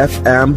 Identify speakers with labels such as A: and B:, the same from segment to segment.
A: FM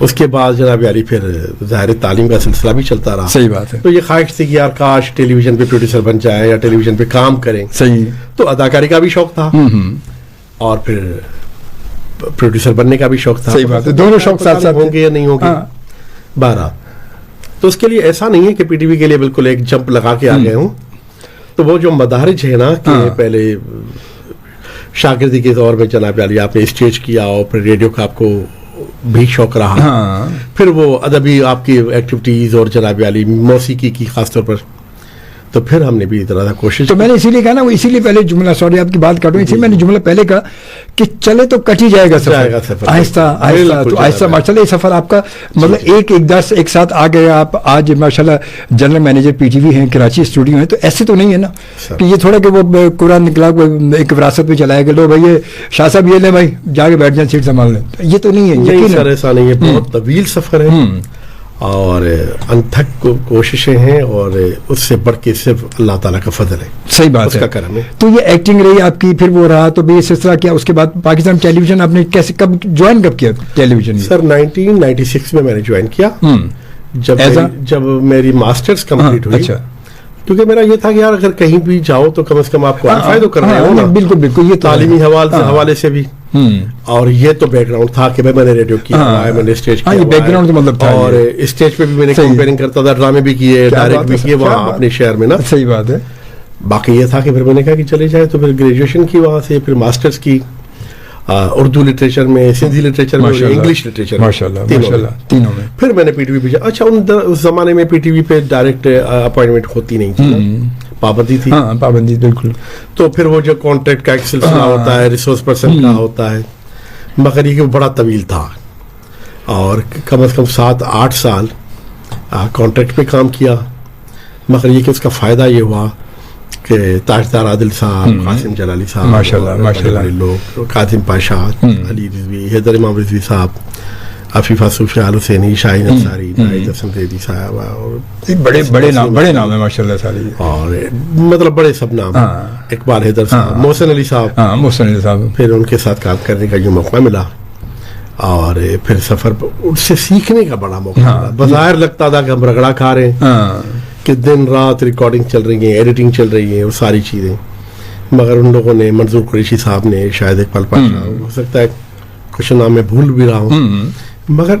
B: اس کے بعد جناب علی پھر ظاہر تعلیم کا سلسلہ بھی چلتا رہا.
C: صحیح بات ہے.
B: تو یہ خواہش تھی کہ یار کاش ٹیلی ویژن پہ پروڈیوسر بن جائے یا ٹیلی ویژن پہ کام کریں.
C: صحیح.
B: تو اداکاری کا بھی شوق تھا اور پھر پروڈیوسر بننے کا بھی شوق تھا.
C: صحیح بات ہے. دونوں شوق ساتھ ساتھ
B: ہوں گے یا نہیں ہوں گے. 12 تو اس کے لیے ایسا نہیں ہے کہ پی ٹی وی کے لیے بالکل ایک جمپ لگا کے آ گئے ہوں. تو وہ جو مدارج ہے نا کہ پہلے شاگردی کے دور میں جناب علی آپ نے اسٹیج کیا اور پھر ریڈیو کا آپ کو بھی شوق رہا. پھر وہ ادبی آپ کی ایکٹیویٹیز اور جناب علی موسیقی کی خاص طور پر تو پھر ہم نے بھی اتنا کوشش.
C: تو میں نے اسی لیے کہا نا, وہ اسی لیے پہلے جملہ, سوری آپ کی بات کاٹوں, اسی میں نے جملہ پہلے کہا کہ چلے تو کٹ ہی جائے گا سفر آہستہ آہستہ. تو آہستہ ماشاء اللہ یہ سفر آپ کا مطلب ایک 10 ایک ساتھ آ گیا. آپ آج ماشاء اللہ general manager P T V ہیں, کراچی اسٹوڈیو ہیں. تو ایسے تو نہیں ہے نا کہ یہ تھوڑا کہ وہ قرآن نکلا ایک وراثت میں چلایا کہ لو بھائی یہ شاہ صاحب یہ لیں بھائی جا کے بیٹھ جائیں سیٹ سنبھال لیں. یہ تو نہیں ہے.
B: سر ایسا نہیں ہے, بہت طویل سفر ہے اور انتھک کوششیں ہیں اور اس سے بڑھ کے صرف اللہ تعالیٰ کا فضل ہے.
C: صحیح بات ہے.
B: کرم ہے.
C: تو یہ ایکٹنگ رہی آپ کی, پھر وہ رہا, تو بھی یہ سلسلہ کیا اس کے بعد پاکستان ٹیلی ویژن آپ نے کیسے کب جوائن کب کیا ٹیلی ویژن؟
B: سر 1996 میں نے جوائن کیا جب میری ماسٹرز کمپلیٹ ہوئی.
C: اچھا.
B: کیونکہ میرا یہ تھا کہ یار اگر کہیں بھی جاؤ تو کم از کم آپ کوالیفائی تو کر رہے ہو نا.
C: بالکل بالکل. یہ
B: تعلیمی حوالے سے بھی اور یہ تو بیک گراؤنڈ تھا کہ میں نے ریڈیو کیا میں نے اسٹیج کیا
C: بیک گراؤنڈ مطلب تھا.
B: اور اسٹیج پہ بھی میں نے کمپیئرنگ کرتا تھا, ڈرامے بھی کیے, ڈائریکٹ بھی کیے وہاں اپنے شہر میں نا.
C: صحیح بات ہے.
B: باقی یہ تھا کہ پھر میں نے کہا کہ چلے جائے تو پھر گریجویشن کی وہاں سے, پھر ماسٹرز کی اردو لٹریچر میں, سندھی لٹریچر میں, انگلش لٹریچر میں,
C: تینوں میں.
B: پھر میں نے پی ٹی وی پہ. اچھا اس زمانے میں پی ٹی وی پہ ڈائریکٹ اپوائنٹمنٹ ہوتی نہیں تھی, پابندی تھی.
C: پابندی بالکل.
B: تو پھر وہ جو کانٹریکٹ کا ایک سلسلہ ہوتا ہے, ریسورس پرسن کا ہوتا ہے, مگر یہ کہ وہ بڑا طویل تھا اور کم از کم 7-8 سال کانٹریکٹ پہ کام کیا. مگر یہ کہ اس کا فائدہ یہ ہوا کہ تاجدار عادل صاحب, قاسم جلالی صاحب, ماشاءاللہ لوگ, قاسم پاشا, علی رضوی, حیدر امام رضوی صاحب, عفیفہ صوفی آل حسینی, شاہین انصاری, ناہید حسن زیدی صاحب, اور
C: بڑے نام ہیں ماشاءاللہ سارے, اور
B: مطلب بڑے سب نام, اقبال حیدر صاحب, محسن علی صاحب. پھر ان کے ساتھ کام کرنے کا یہ موقع ملا اور پھر سفر ان سے سیکھنے کا بڑا موقع ملا. بظاہر لگتا تھا کہ ہم رگڑا کھا رہے ہیں کہ دن رات ریکارڈنگ چل رہی ہیں, ایڈیٹنگ چل رہی ہے, وہ ساری چیزیں. مگر ان لوگوں نے, منظور قریشی صاحب نے, شاید اقبال پاشا, ہو سکتا ہے کچھ نام میں بھول بھی رہا ہوں, مگر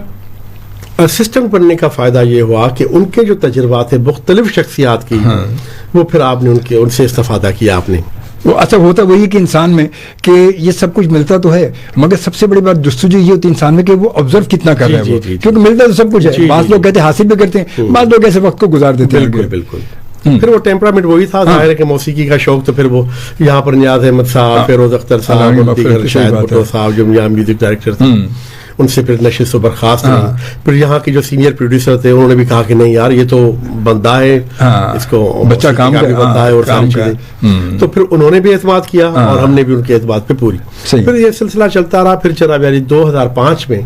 B: اسسٹنٹ بننے کا فائدہ یہ ہوا کہ ان کے جو تجربات ہیں مختلف شخصیات کی, وہ پھر آپ نے ان سے استفادہ کیا آپ نے.
C: وہ اصل ہوتا وہی کہ انسان میں کہ یہ سب کچھ ملتا تو ہے, مگر سب سے بڑی بات جستجو یہ ہوتی ہے انسان میں کہ وہ آبزرو کتنا کر رہا ہے, کیونکہ ملتا تو سب کچھ ہے. بعض لوگ کہتے ہیں حاصل بھی کرتے ہیں, بعض لوگ ایسے وقت کو گزار دیتے ہیں.
B: بالکل. پھر وہ ٹیمپرامنٹ وہی تھا, ظاہر ہے کہ موسیقی کا شوق تو پھر وہ یہاں پر نیاز احمد صاحب, فیروز اختر صاحب, شاہد بھٹو صاحب جو یہاں میوزک ڈائریکٹر تھے, ان سے پھر نشست و برخاست ہوئی. پھر یہاں کے جو سینئر پروڈیوسر تھے انہوں نے بھی کہا کہ نہیں یار یہ تو بندہ ہے, اس کو
C: بچہ کام کا
B: بندہ ہے, اور ساری چیزیں. تو پھر انہوں نے بھی اعتماد کیا اور ہم نے بھی ان کے اعتماد پہ پوری. پھر یہ سلسلہ چلتا رہا. پھر جناب علی 2005 میں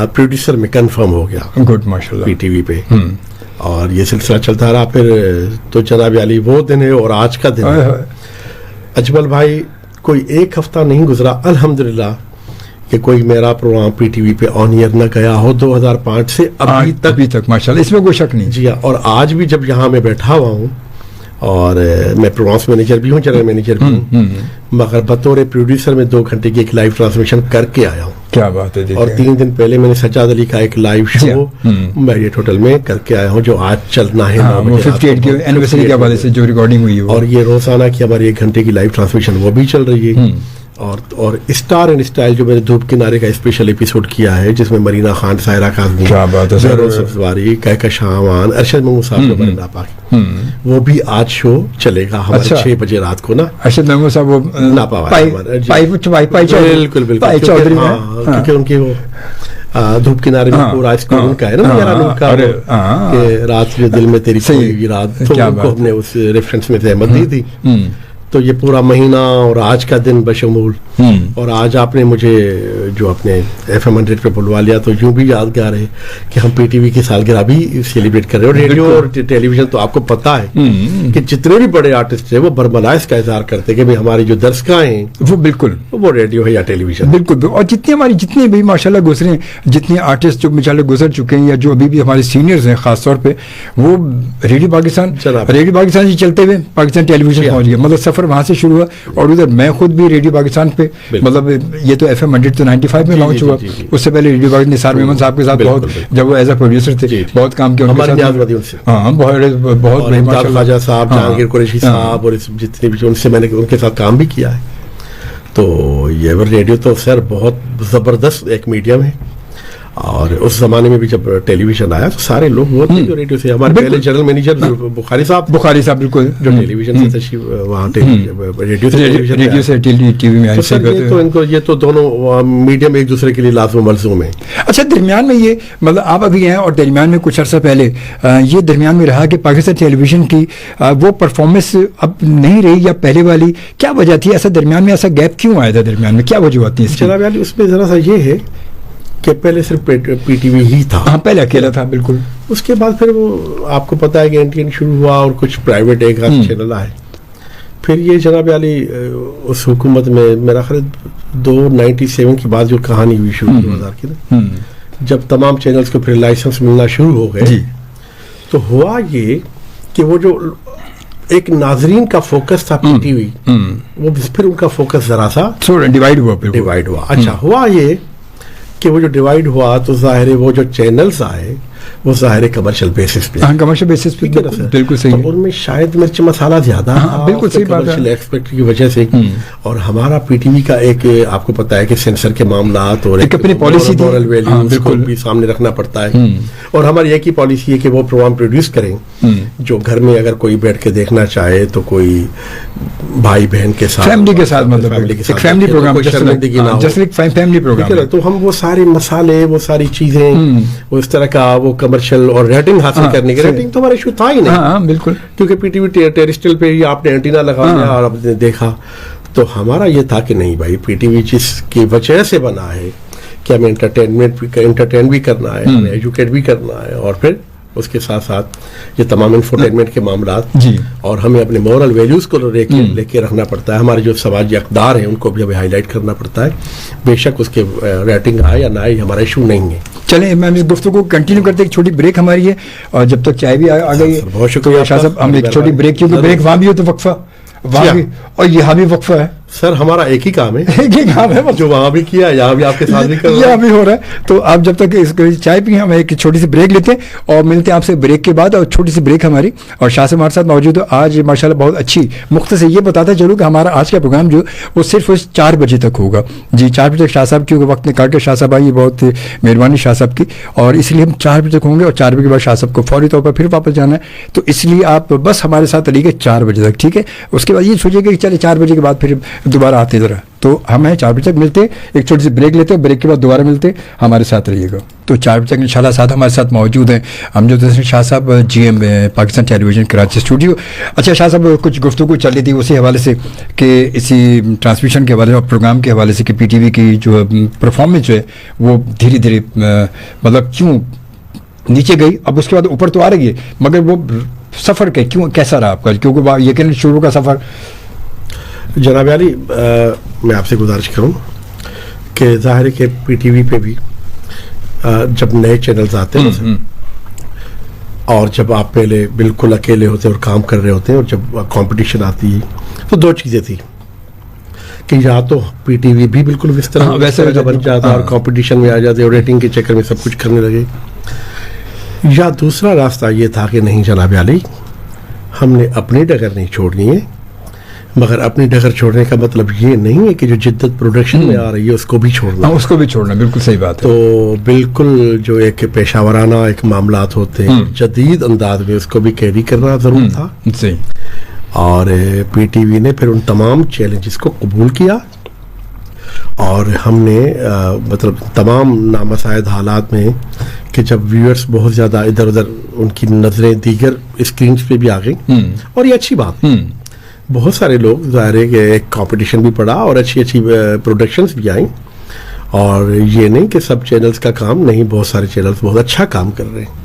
B: پروڈیوسر میں کنفرم ہو گیا
C: گڈ ماشاءاللہ
B: پی ٹی وی پہ, اور یہ سلسلہ چلتا رہا. پھر تو جناب علی وہ دن ہے اور آج کا دن ہے اجمل بھائی, کوئی ایک ہفتہ نہیں گزرا الحمدللہ کہ کوئی میرا پروگرام پی ٹی وی پہ آن ایئر نہ گیا ہو 2005 سے ابھی تک
C: ماشاءاللہ, اس میں کوئی شک نہیں.
B: جی ہاں, اور آج بھی جب یہاں میں بیٹھا ہوا ہوں اور میں پروگرامس مینیجر بھی ہوں, جنرل مینیجر بھی ہوں, مگر بطور پروڈیوسر میں 2 گھنٹے کی ایک لائیو ٹرانسمیشن کر کے آیا ہوں.
C: کیا بات ہے.
B: اور 3 دن پہلے میں نے سجاد علی کا ایک لائیو شو میریٹ ہوٹل میں کر کے آیا ہوں, جو آج چلنا ہے
C: 58 کی اینیورسری کے حوالے سے جو ریکارڈنگ ہوئی ہے.
B: اور یہ روزانہ کی ہماری 1 گھنٹے کی لائیو ٹرانسمیشن وہ بھی چل رہی ہے. اور اسٹار اینڈ اسٹائل جو میں نے دھوپ کنارے کا اسپیشل ایپیسوڈ کیا ہے, جس میں مرینا خان, سائرہ کاظمی, سبزواری, کہکشاں, ارشد محمود صاحب جو مرنا پاکی, وہ بھی آج شو چلے گا ہمارے 6 بجے رات کو نا.
C: ارشد محمود صاحب وہ
B: بالکل کیونکہ ان کی وہ دھوپ کنارے میں پورا اسکول ان کا ہے نا, کہ رات جو دل میں تیری کوئی رات, تو ہم نے اس ریفرنس میں احمد دی تھی. تو یہ پورا مہینہ اور آج کا دن بشمول اور آج آپ نے مجھے جو اپنے FM 100 پہ بلوا لیا تو یوں بھی یادگار ہے کہ ہم پی ٹی وی کی سالگرہ بھی سیلیبریٹ کر رہے ہیں. اور ریڈیو اور ٹیلی ویژن تو آپ کو پتا ہے کہ جتنے بھی بڑے آرٹسٹ ہیں وہ برملا اس کا اظہار کرتے ہیں کہ بھائی ہماری جو درسگاہ ہیں
C: وہ بالکل
B: وہ ریڈیو ہے یا ٹیلی ویژن.
C: بالکل. اور جتنے بھی ماشاءاللہ گزرے ہیں, جتنے آرٹسٹ جو ماشاءاللہ گزر چکے ہیں یا جو ابھی بھی ہمارے سینئرز ہیں خاص طور پہ, وہ ریڈیو پاکستان سے چلتے ہوئے پاکستان ٹیلی ویژن پہنچ گیا. مطلب سفر وہاں سے شروع ہوا. اور ادھر میں خود بھی ریڈیو پاکستان پہ, مطلب یہ تو FM 100 تو 95 میں لانچ ہوا. اس سے پہلے ریڈیو پاکستان نثار میمن صاحب کے ساتھ بہت, جب وہ ایز اے پروڈیوسر تھے بہت کام کیا. ہاں بہت
B: خواجہ صاحب, جہانگیر قریشی صاحب, اور جتنے بھی ان سے میں نے ان کے ساتھ کام بھی کیا ہے. تو یہ ریڈیو تو سر بہت زبردست ایک میڈیم ہے. اور اس زمانے میں بھی جب ٹیلی ویژن آیا تو سارے لوگ وہ تھے جو ریڈیو سے. ہمارے پہلے جنرل مینیجر بخاری صاحب
C: بالکل
B: جو ٹیلی ویژن سے تشریف وہاں ریڈیو سے
C: ٹی وی میں آئے.
B: تو ان کو یہ تو دونوں میڈیم ایک دوسرے کے لیے لازم و ملزوم ہیں.
C: اچھا, درمیان میں یہ مطلب آپ ابھی ہیں اور درمیان میں کچھ عرصہ پہلے یہ درمیان میں رہا کہ پاکستان ٹیلی ویژن کی وہ پرفارمنس اب نہیں رہی یا پہلے والی, کیا وجہ تھی؟ ایسا درمیان میں ایسا گیپ کیوں آیا تھا درمیان میں, کیا وجوہات تھی؟
B: جناب علی اس میں ذرا سا یہ ہے کہ پہلے صرف پی ٹی وی ہی تھا.
C: ہاں پہلے اکیلا تھا بالکل.
B: اس کے بعد پھر وہ آپ کو پتا ہے کہ NTN شروع ہوا اور کچھ پرائیویٹ ایک چینل آئے. پھر یہ جناب علی اس حکومت میں میرا خیال 97 کے بعد جو کہانی ہوئی شروع 2000 کی نا, جب تمام چینلز کو پھر لائسنس ملنا شروع ہو گئے تو ہوا یہ کہ وہ جو ایک ناظرین کا فوکس تھا پی ٹی وی, وہ پھر ان کا فوکس ذرا سا
C: ڈیوائڈ ہوا.
B: اچھا ہوا یہ کہ وہ جو ڈیوائیڈ ہوا تو ظاہر ہے وہ جو چینلز آئے وہ ظاہر ہے کمرشل بیسس پہ.
C: کمرشل بیسس پہ بالکل صحیح.
B: ان میں شاید مرچ مسالہ زیادہ
C: بالکل صحیح بات ہے
B: کمرشل ایکسپیکٹ کی وجہ سے. اور ہمارا پی ٹی وی کا ایک آپ کو پتا ہے کہ سینسر کے معاملات اور
C: ایک اپنی پالیسی
B: مورل ویلیوز کو بھی سامنے رکھنا پڑتا ہے. اور ہماری ایک ہی پالیسی ہے کہ وہ پروگرام پروڈیوس کریں جو گھر میں اگر کوئی بیٹھ کے دیکھنا چاہے تو کوئی بھائی بہن کے ساتھ,
C: فیملی کے ساتھ, مطلب ایک فیملی پروگرام,
B: شرمندگی نہ ہو,
C: جیسے ایک فیملی پروگرام.
B: تو ہم وہ سارے مسالے, وہ ساری چیزیں, وہ اس طرح کا وہ کمرشل اور ریٹنگ حاصل کرنے کے, ریٹنگ تو ہمارا ایشو تھا ہی نہیں
C: بالکل,
B: کیونکہ پی ٹی وی ٹیرسٹریل پہ ہی آپ نے اینٹینا لگا دیا اور آپ نے دیکھا. تو ہمارا یہ تھا کہ نہیں بھائی پی ٹی وی جس کی وجہ سے بنا ہے کہ ہمیں انٹرٹین بھی کرنا ہے, ہمیں ایجوکیٹ بھی کرنا ہے, اور پھر اس کے ساتھ ساتھ یہ تمام انفوٹینمنٹ کے معاملات, اور ہمیں اپنے مورل ویلیوز کو لے کے رکھنا پڑتا ہے. ہمارے جو سماجی اقدار ہیں ان کو بھی ہمیں ہائی لائٹ کرنا پڑتا ہے. بے شک اس کے ریٹنگ آئے یا نہ آئے ہمارا ایشو نہیں ہے.
C: چلیں میں اس گفتگو کو کنٹینیو کرتے, ایک چھوٹی بریک ہماری ہے اور جب تک چائے بھی آ گئی ہے.
B: بہت شکریہ
C: شاہ صاحب, ہم ایک چھوٹی بریک, کیونکہ بریک وہاں بھی ہو تو وقفہ وہاں بھی, اور یہاں بھی وقفہ ہے.
B: سر ہمارا ایک ہی کام ہے,
C: ایک ہی کام ہے
B: جو وہاں بھی کیا یہاں بھی آپ کے ساتھ بھی
C: یہاں بھی ہو رہا ہے. تو آپ جب تک اس چائے پئیں ہم ایک چھوٹی سی بریک لیتے ہیں اور ملتے ہیں آپ سے بریک کے بعد. اور چھوٹی سی بریک ہماری, اور شاہ سے ہمارے ساتھ موجود ہے آج ماشاءاللہ بہت اچھی مختصر. یہ بتاتا چلوں کہ ہمارا آج کا پروگرام جو وہ صرف 4 بجے تک ہوگا. 4 بجے تک شاہ صاحب کیونکہ وقت نکال کے شاہ صاحب آئی, بہت مہربانی شاہ صاحب کی, اور اس لیے ہم 4 بجے تک ہوں گے. اور 4 بجے کے بعد شاہ صاحب کو فوری طور پر پھر واپس جانا ہے, تو اس لیے آپ بس ہمارے ساتھ رہیے 4 بجے تک, ٹھیک ہے. اس کے بعد یہ سوچیے کہ چلے 4 بجے کے بعد پھر دوبارہ آتے ذرا, تو ہم 4 بجے تک ملتے, ایک چھوٹی سی بریک لیتے ہیں, بریک کے بعد دوبارہ ملتے, ہمارے ساتھ رہیے گا. تو 4 بجے تک انشاءاللہ ساتھ ہمارے ساتھ موجود ہیں امجد حسین شاہ صاحب, GM پاکستان ٹیلی ویژن کراچی اسٹوڈیو. اچھا شاہ صاحب, کچھ گفتگو چل رہی تھی اسی حوالے سے کہ اسی ٹرانسمیشن کے حوالے سے اور پروگرام کے حوالے سے کہ پی ٹی وی کی جو پرفارمنس جو ہے وہ دھیرے دھیرے مطلب کیوں نیچے گئی. اب اس کے بعد اوپر تو آ رہی ہے, مگر وہ سفر کیوں کیسا رہا آپ کا, کیونکہ یقیناً شروع کا سفر.
B: جناب علی میں آپ سے گزارش کروں کہ ظاہر ہے کہ پی ٹی وی پہ بھی جب نئے چینلز آتے ہیں اور جب آپ پہلے بالکل اکیلے ہوتے اور کام کر رہے ہوتے ہیں, اور جب کمپٹیشن آتی ہے تو 2 چیزیں تھی کہ یا تو پی ٹی وی بھی بالکل اس طرح ویسے بن جاتا اور کمپٹیشن میں آ جاتے اور ریٹنگ کے چکر میں سب کچھ کرنے لگے, یا دوسرا راستہ یہ تھا کہ نہیں جناب علی ہم نے اپنی ڈگر نہیں چھوڑنی ہے. مگر اپنی ڈگر چھوڑنے کا مطلب یہ نہیں ہے کہ جو جدت پروڈکشن میں آ رہی ہے اس کو بھی چھوڑنا.
C: اس کو بھی چھوڑنا, بالکل صحیح بات ہے.
B: تو بالکل جو ایک پیشہ ورانہ ایک معاملات ہوتے ہیں جدید انداز میں اس کو بھی کیری کرنا ضرور تھا.
C: صحیح.
B: اور پی ٹی وی نے پھر ان تمام چیلنجز کو قبول کیا, اور ہم نے مطلب تمام نامساعد حالات میں کہ جب ویورز بہت زیادہ ادھر ادھر ان کی نظریں دیگر اسکرینز پہ بھی آ گئیں, اور یہ اچھی بات بہت سارے لوگ ظاہر ہے کہ ایک کمپٹیشن بھی پڑا اور اچھی اچھی پروڈکشنز بھی آئیں, اور یہ نہیں کہ سب چینلز کا کام نہیں, بہت سارے چینلز بہت اچھا کام کر رہے ہیں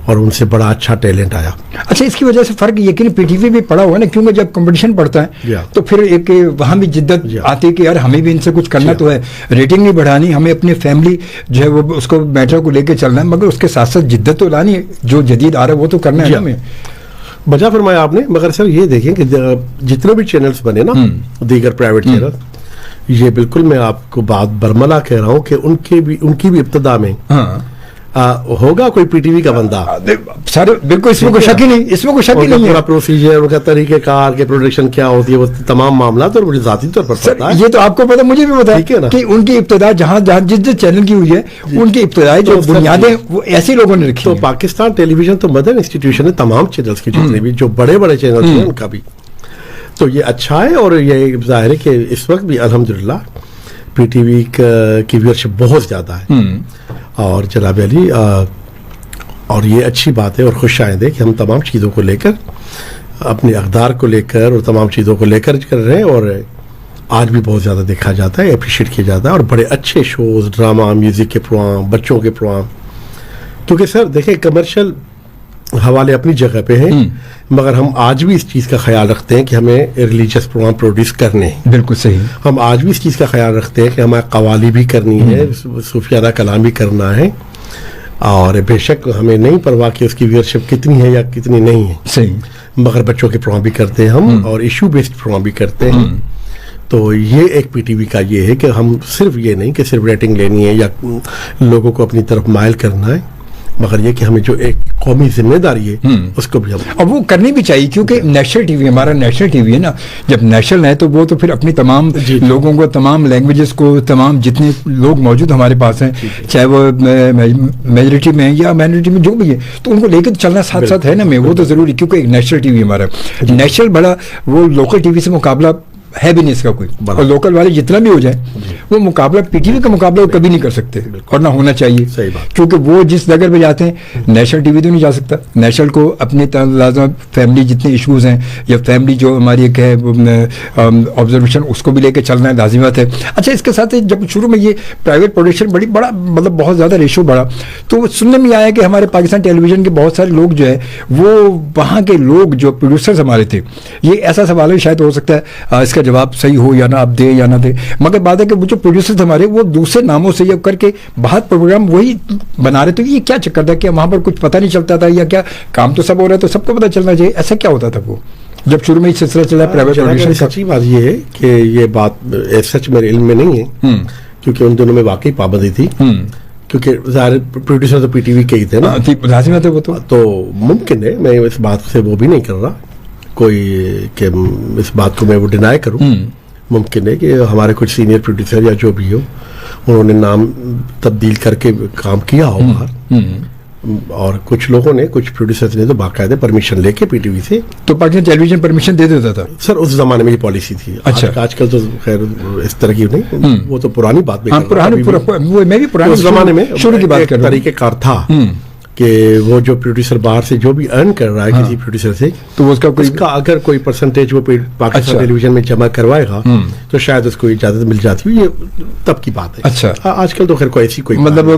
B: اور ان سے بڑا اچھا ٹیلنٹ آیا.
C: اچھا, اس کی وجہ سے فرق یقین پی ٹی وی بھی پڑا ہوا نا, کیونکہ جب کمپٹیشن پڑتا ہے تو پھر ایک وہاں بھی جدت آتی ہے کہ یار ہمیں بھی ان سے کچھ کرنا تو ہے, ریٹنگ نہیں بڑھانی, ہمیں اپنی فیملی جو ہے وہ اس کو میٹر کو لے کے چلنا ہے, مگر اس کے ساتھ ساتھ جدت تو لانی ہے, جو جدید آ رہا ہے وہ تو کرنا ہے ہمیں.
B: بجا فرمایا آپ نے. مگر سر یہ دیکھیں کہ جتنے بھی چینلز بنے نا دیگر پرائیویٹ چینل, یہ بالکل میں آپ کو بات برملا کہہ رہا ہوں کہ ان کی بھی ابتدا میں ہوگا کوئی پی ٹی وی کا بندہ
C: سر, بالکل اس میں کوئی شک ہی نہیں, اس میں کوئی شک ہی نہیں ہے.
B: پورا پروسیجر, ان کا طریقہ کار کے پروڈکشن کیا ہوتی ہے, وہ تمام معاملات, اور مجھے ذاتی طور پر پتا ہے.
C: یہ تو آپ کو پتا, مجھے بھی پتا ہے کہ ان کی ابتدا جہاں جس چینل کی ہوئی ہے ان کی ابتدائی جو بنیادیں وہ ایسے لوگوں نے رکھی.
B: تو پاکستان ٹیلی ویژن تو مدر انسٹیٹیوشن ہے تمام چینلز کی, جتنے بھی جو بڑے بڑے چینلز ہیں ان کا بھی. تو یہ اچھا ہے, اور یہ ظاہر ہے کہ اس وقت بھی الحمدللہ پی ٹی وی کی ویورشپ بہت زیادہ ہے. اور جناب علی, اور یہ اچھی بات ہے اور خوش آئند ہے کہ ہم تمام چیزوں کو لے کر, اپنے اقدار کو لے کر اور تمام چیزوں کو لے کر کر رہے ہیں, اور آج بھی بہت زیادہ دیکھا جاتا ہے, اپریشیٹ کیا جاتا ہے, اور بڑے اچھے شوز, ڈرامہ, میوزک کے پروگرام, بچوں کے پروگرام. کیونکہ سر دیکھیں کمرشل حوالے اپنی جگہ پہ ہیں, مگر ہم آج بھی اس چیز کا خیال رکھتے ہیں کہ ہمیں ریلیجیس پروگرام پروڈیوس کرنے ہیں.
C: بالکل صحیح.
B: ہم آج بھی اس چیز کا خیال رکھتے ہیں کہ ہمیں قوالی بھی کرنی ہے, صوفیانہ کلام بھی کرنا ہے, اور بے شک ہمیں نہیں پرواہ کہ اس کی ویورشپ کتنی ہے یا کتنی نہیں ہے.
C: صحیح.
B: مگر بچوں کے پروگرام بھی کرتے ہیں ہم, اور ایشو بیسڈ پروگرام بھی کرتے ہیں. تو یہ ایک پی ٹی وی کا یہ ہے کہ ہم صرف یہ نہیں کہ صرف ریٹنگ لینی ہے یا لوگوں کو اپنی طرف مائل کرنا ہے, مگر یہ کہ ہمیں جو ایک قومی ذمہ داری ہے اس کو بھی ہم,
C: اور وہ کرنی بھی چاہیے, کیونکہ نیشنل ٹی وی ہمارا نیشنل ٹی وی ہے نا, جب نیشنل ہے تو وہ تو پھر اپنی تمام لوگوں کو, تمام لینگویجز کو, تمام جتنے لوگ موجود ہمارے پاس ہیں, چاہے وہ میجورٹی میں یا مائنورٹی میں جو بھی ہے, تو ان کو لے کے چلنا ساتھ ساتھ ہے نا میں, وہ تو ضروری, کیونکہ ایک نیشنل ٹی وی ہمارا, نیشنل بڑا وہ لوکل ٹی وی سے مقابلہ ہے بھی نہیں اس کا کوئی, اور لوکل والے جتنا بھی ہو جائے وہ مقابلہ پی ٹی وی کا مقابلہ وہ کبھی نہیں کر سکتے, اور نہ ہونا چاہیے, کیونکہ وہ جس جگہ پہ جاتے ہیں نیشنل ٹی وی تو نہیں جا سکتا. نیشنل کو اپنے لازم فیملی جتنے ایشوز ہیں یا فیملی جو ہماری ایک ہے آبزرویشن, اس کو بھی لے کے چلنا ہے, لازمی بات ہے. اچھا, اس کے ساتھ جب شروع میں یہ پرائیویٹ پروڈکشن بڑا مطلب بہت زیادہ ریشو بڑھا, تو سننے میں آیا کہ ہمارے پاکستان ٹیلی ویژن کے بہت سارے لوگ جو ہے وہ وہاں کے لوگ جو پروڈیوسرز ہمارے تھے, یہ ایسا سوال ہے شاید ہو سکتا ہے اس کا جواب صحیح ہو یا نہ, آپ دے یا نہ دے, مگر بات ہے کہ وہ جو پروڈیوسرز ہمارے وہ دوسرے ناموں سے یہ کر کے باہر پروگرام وہی بنا رہے, تو یہ کیا چکر تھا کہ وہاں پر کچھ پتہ نہیں چلتا تھا, یا کیا کام تو سب ہو رہا ہے تو سب کو پتہ چلنا چاہیے, ایسا کیا ہوتا تھا وہ جب شروع میں یہ سلسلہ چلا پرائیویٹ پروڈکشن؟
B: سچی بات یہ ہے کہ یہ بات سچ میرے علم میں نہیں ہے, کیونکہ ان دنوں میں واقعی پابندی تھی, کیونکہ ظاہر پروڈیوسر تو پی ٹی وی کے ہی تھے نا,
C: لازمی ہے وہ تو
B: ممکن ہے, میں اس بات سے وہ بھی نہیں کر رہا کوئی کہ اس بات کو میں وہ ڈینائی کروں. ممکن ہے کہ ہمارے کچھ سینئر پروڈیوسر یا جو بھی ہو انہوں نے نام تبدیل کر کے کام کیا ہو باہر, اور کچھ لوگوں نے, کچھ پروڈیوسرز نے تو باقاعدہ پرمیشن لے کے پی ٹی وی سے, تو
C: پاکستان ٹیلی ویژن پرمیشن دے دیتا تھا
B: سر, اس زمانے میں یہ پالیسی تھی. اچھا, آج کل تو خیر اس طرح کی نہیں, وہ تو پرانی بات میں
C: بھی پرانے
B: زمانے میں
C: شروع کی بات کر رہا ہوں.
B: طریقہ کار تھا کہ وہ جو پروڈیوسر باہر سے جو بھی ارن کر رہا ہے کسی پروڈیوسر سے, تو اس کا اگر کوئی پرسنٹیج وہ پاکستان ٹیلی ویژن میں جمع کروائے گا تو شاید اس کو اجازت مل جاتی ہے, یہ تب کی بات ہے.
C: اچھا,
B: آج کل تو خیر کوئی ایسی کوئی
C: مطلب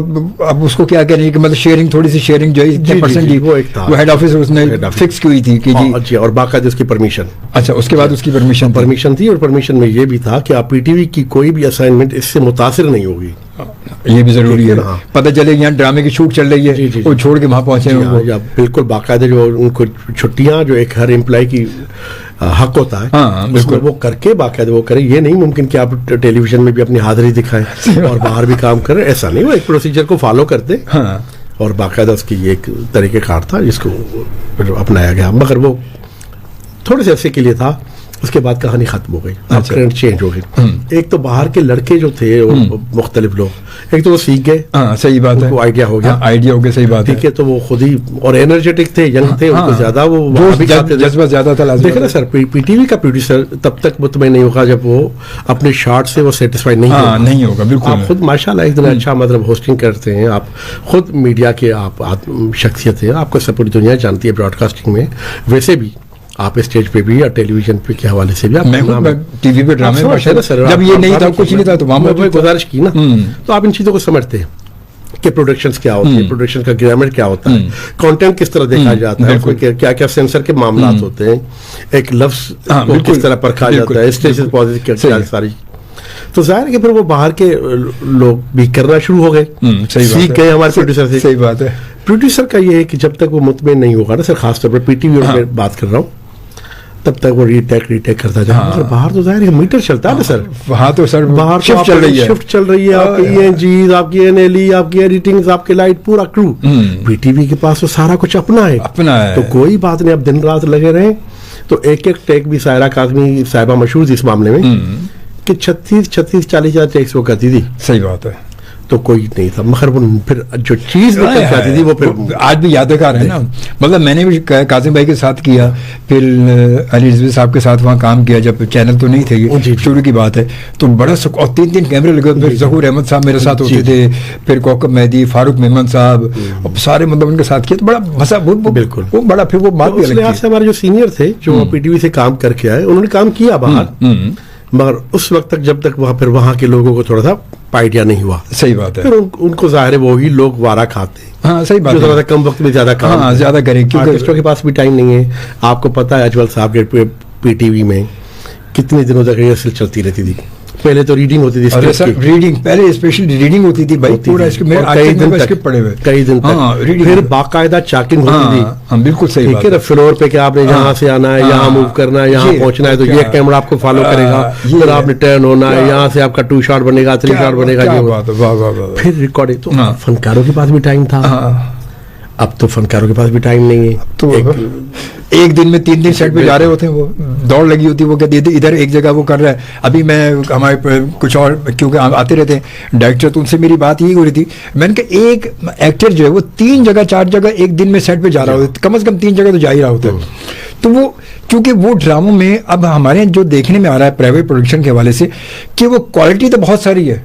C: اب اس کو کیا کہہ رہے ہیں کہ مطلب شیئرنگ, تھوڑی سی شیئرنگ جو ہے وہ ہیڈ آفس اس نے فکس کی ہوئی تھی کہ
B: جی, اور باقاعدہ اس کی پرمیشن.
C: اچھا, اس کے بعد اس کی
B: پرمیشن تھی, اور پرمیشن میں یہ بھی تھا کہ آپ پی ٹی وی کی کوئی بھی اسائنمنٹ اس سے متاثر نہیں ہوگی.
C: یہ بھی ضروری ہے, پتہ چلے یہاں ڈرامے کی شوٹ چل رہی ہے وہ چھوڑ کے وہاں پہنچے,
B: بالکل باقاعدہ جو ان کو چھٹیاں جو ایک ہر امپلائی کی حق ہوتا ہے اس میں وہ کر کے باقاعدہ وہ کریں. یہ نہیں ممکن کہ آپ ٹیلی ویژن میں بھی اپنی حاضری دکھائیں اور باہر بھی کام کریں, ایسا نہیں, وہ ایک پروسیجر کو فالو کرتے, اور باقاعدہ اس کی ایک طریقہ کار تھا جس کو اپنایا گیا, مگر وہ تھوڑے سے عرصے کے لیے تھا, اس کے بعد کہانی ختم ہو گئی, ٹرینڈ چینج ہو گئی. ایک تو باہر کے لڑکے جو تھے مختلف لوگ, ایک تو وہ سیکھ گئے,
C: صحیح بات ہے,
B: آئیڈیا ہو گیا,
C: صحیح بات ہے,
B: ٹھیک ہے, تو وہ خود ہی اور انرجیٹک تھے, ینگ تھے, ان کو زیادہ وہ
C: جذبہ زیادہ تھا.
B: دیکھیں نا سر, پی ٹی وی کا پروڈیوسر تب تک مطمئن نہیں ہوگا جب وہ اپنے شارٹ سے وہ سیٹسفائی نہیں ہوگا. بالکل, آپ خود ماشاءاللہ ایک دن اچھا مطلب ہوسٹنگ کرتے ہیں, آپ خود میڈیا کے آپ شخصیت ہیں, آپ کو سب پوری دنیا جانتی ہے براڈ کاسٹنگ میں, ویسے بھی آپ اسٹیج پہ بھی یا ٹیلی ویژن پہ کے حوالے سے بھی
C: میں ٹی وی پہ ڈرامے جب یہ نہیں تھا کچھ نہیں تھا تو وہاں
B: میں گزارش کی نا تو آپ ان چیزوں کو سمجھتے ہیں کہ پروڈکشنز کیا ہوتی ہے, پروڈکشن کا گرامر کیا ہوتا ہے, کانٹینٹ کس طرح دیکھا جاتا ہے, کیا کیا سینسر کے معاملات ہوتے ہیں, ایک لفظ کو کس طرح پرکھا جاتا ہے, اسٹیجز پوزیشن کیا ساری. تو ظاہر ہے کہ پھر وہ باہر کے لوگ بھی کرنا شروع ہو گئے, سیکھ گئے ہمارے پروڈیوسر سے.
C: صحیح بات ہے.
B: پروڈیوسر کا یہ ہے کہ جب تک وہ مطمئن نہیں ہوگا نا سر, خاص طور پر پی ٹی وی میں بات کر رہا ہوں, تب تک وہ ری ٹیک کرتا جائے. باہر تو ظاہر ہے میٹر چلتا ہے نا سر,
C: وہاں تو سر
B: باہر شفٹ چل رہی ہے, آپ کی ای این جیز, آپ کی این ایل ای, آپ کی ایڈیٹنگ, آپ کے لائٹ, پورا کرو. پی ٹی وی کے پاس تو سارا کچھ اپنا ہے, تو کوئی بات نہیں, اب دن رات لگے رہیں. تو ایک ایک ٹیک بھی سائرہ کاظمی صاحبہ مشہور تھی اس معاملے میں کہ 36-40 ٹیکس وہ کرتی تھی.
C: صحیح بات ہے.
B: تو کوئی نہیں تھا, مگر وہ پھر جو چیز نکل جاتی تھی وہ پھر
C: آج بھی یادگار ہے نا. مطلب میں نے بھی کاظم بھائی کے ساتھ کیا, پھر علی رضوی صاحب کے ساتھ وہاں کام کیا جب چینل تو نہیں تھے, یہ شروع کی بات ہے. تو بڑا اور 3 کیمرے لگے, پھر ظہور احمد صاحب میرے ساتھ ہوتے تھے, پھر کوکب مہدی, فاروق میمن صاحب, سارے مطلب ان کے ساتھ کیا. تو بڑا مزہ, بالکل وہ بڑا, پھر وہ بات
B: اس لحاظ سے ہمارے جو سینئر تھے جو پی ٹی وی سے کام کر کے آئے, انہوں نے کام کیا باہر, مگر اس وقت تک جب تک پھر وہاں کے لوگوں کو تھوڑا سا آئیڈیا نہیں ہوا.
C: صحیح بات ہے.
B: پھر ان کو ظاہر ہے وہی لوگ وارہ کھاتے ہیں.
C: ہاں صحیح بات ہے.
B: کم وقت میں زیادہ کام
C: زیادہ کریں, کیونکہ
B: آرٹسٹوں کے پاس بھی ٹائم نہیں ہے. آپ کو پتا ہے اجمل صاحب کے پی ٹی وی میں کتنے دنوں تک ریہرسل چلتی رہتی تھی. پہلے تو ریڈنگ ہوتی تھی,
C: ریڈنگ پہلے اسپیشل ریڈنگ ہوتی تھی بھائی, پورا
B: کئی دن تک, پھر باقاعدہ چاکنگ ہوتی تھی.
C: بالکل صحیح
B: ٹھیک ہے نا, فلور پہ کہ آپ نے یہاں سے آنا ہے, یہاں موو کرنا ہے, یہاں پہنچنا ہے, تو یہ کیمرہ آپ کو فالو کرے گا, پھر آپ نے ٹرن ہونا ہے, یہاں سے آپ کا 2 شاٹ بنے گا, 3 شاٹ بنے گا, پھر ریکارڈنگ. تو فنکاروں کے پاس بھی ٹائم تھا, اب تو فنکاروں کے پاس بھی ٹائم نہیں ہے. تو
C: ایک دن میں 3 سیٹ پہ جا رہے ہوتے ہیں, وہ دوڑ لگی ہوتی ہے, وہ کہتے ہیں ادھر ایک جگہ وہ کر رہا ہے. ابھی میں ہمارے کچھ اور کیونکہ آتے رہتے ہیں ڈائریکٹر, تو ان سے میری بات یہی ہو رہی تھی, میں نے کہا ایک ایکٹر جو ہے وہ 3 جگہ 4 جگہ ایک دن میں سیٹ پہ جا رہا ہوتا ہے, کم از کم 3 جگہ تو جا ہی رہا ہوتا ہے. تو وہ کیونکہ وہ ڈراموں میں اب ہمارے جو دیکھنے میں آ رہا ہے پرائیویٹ پروڈکشن کے حوالے سے کہ وہ کوالٹی تو بہت ساری ہے,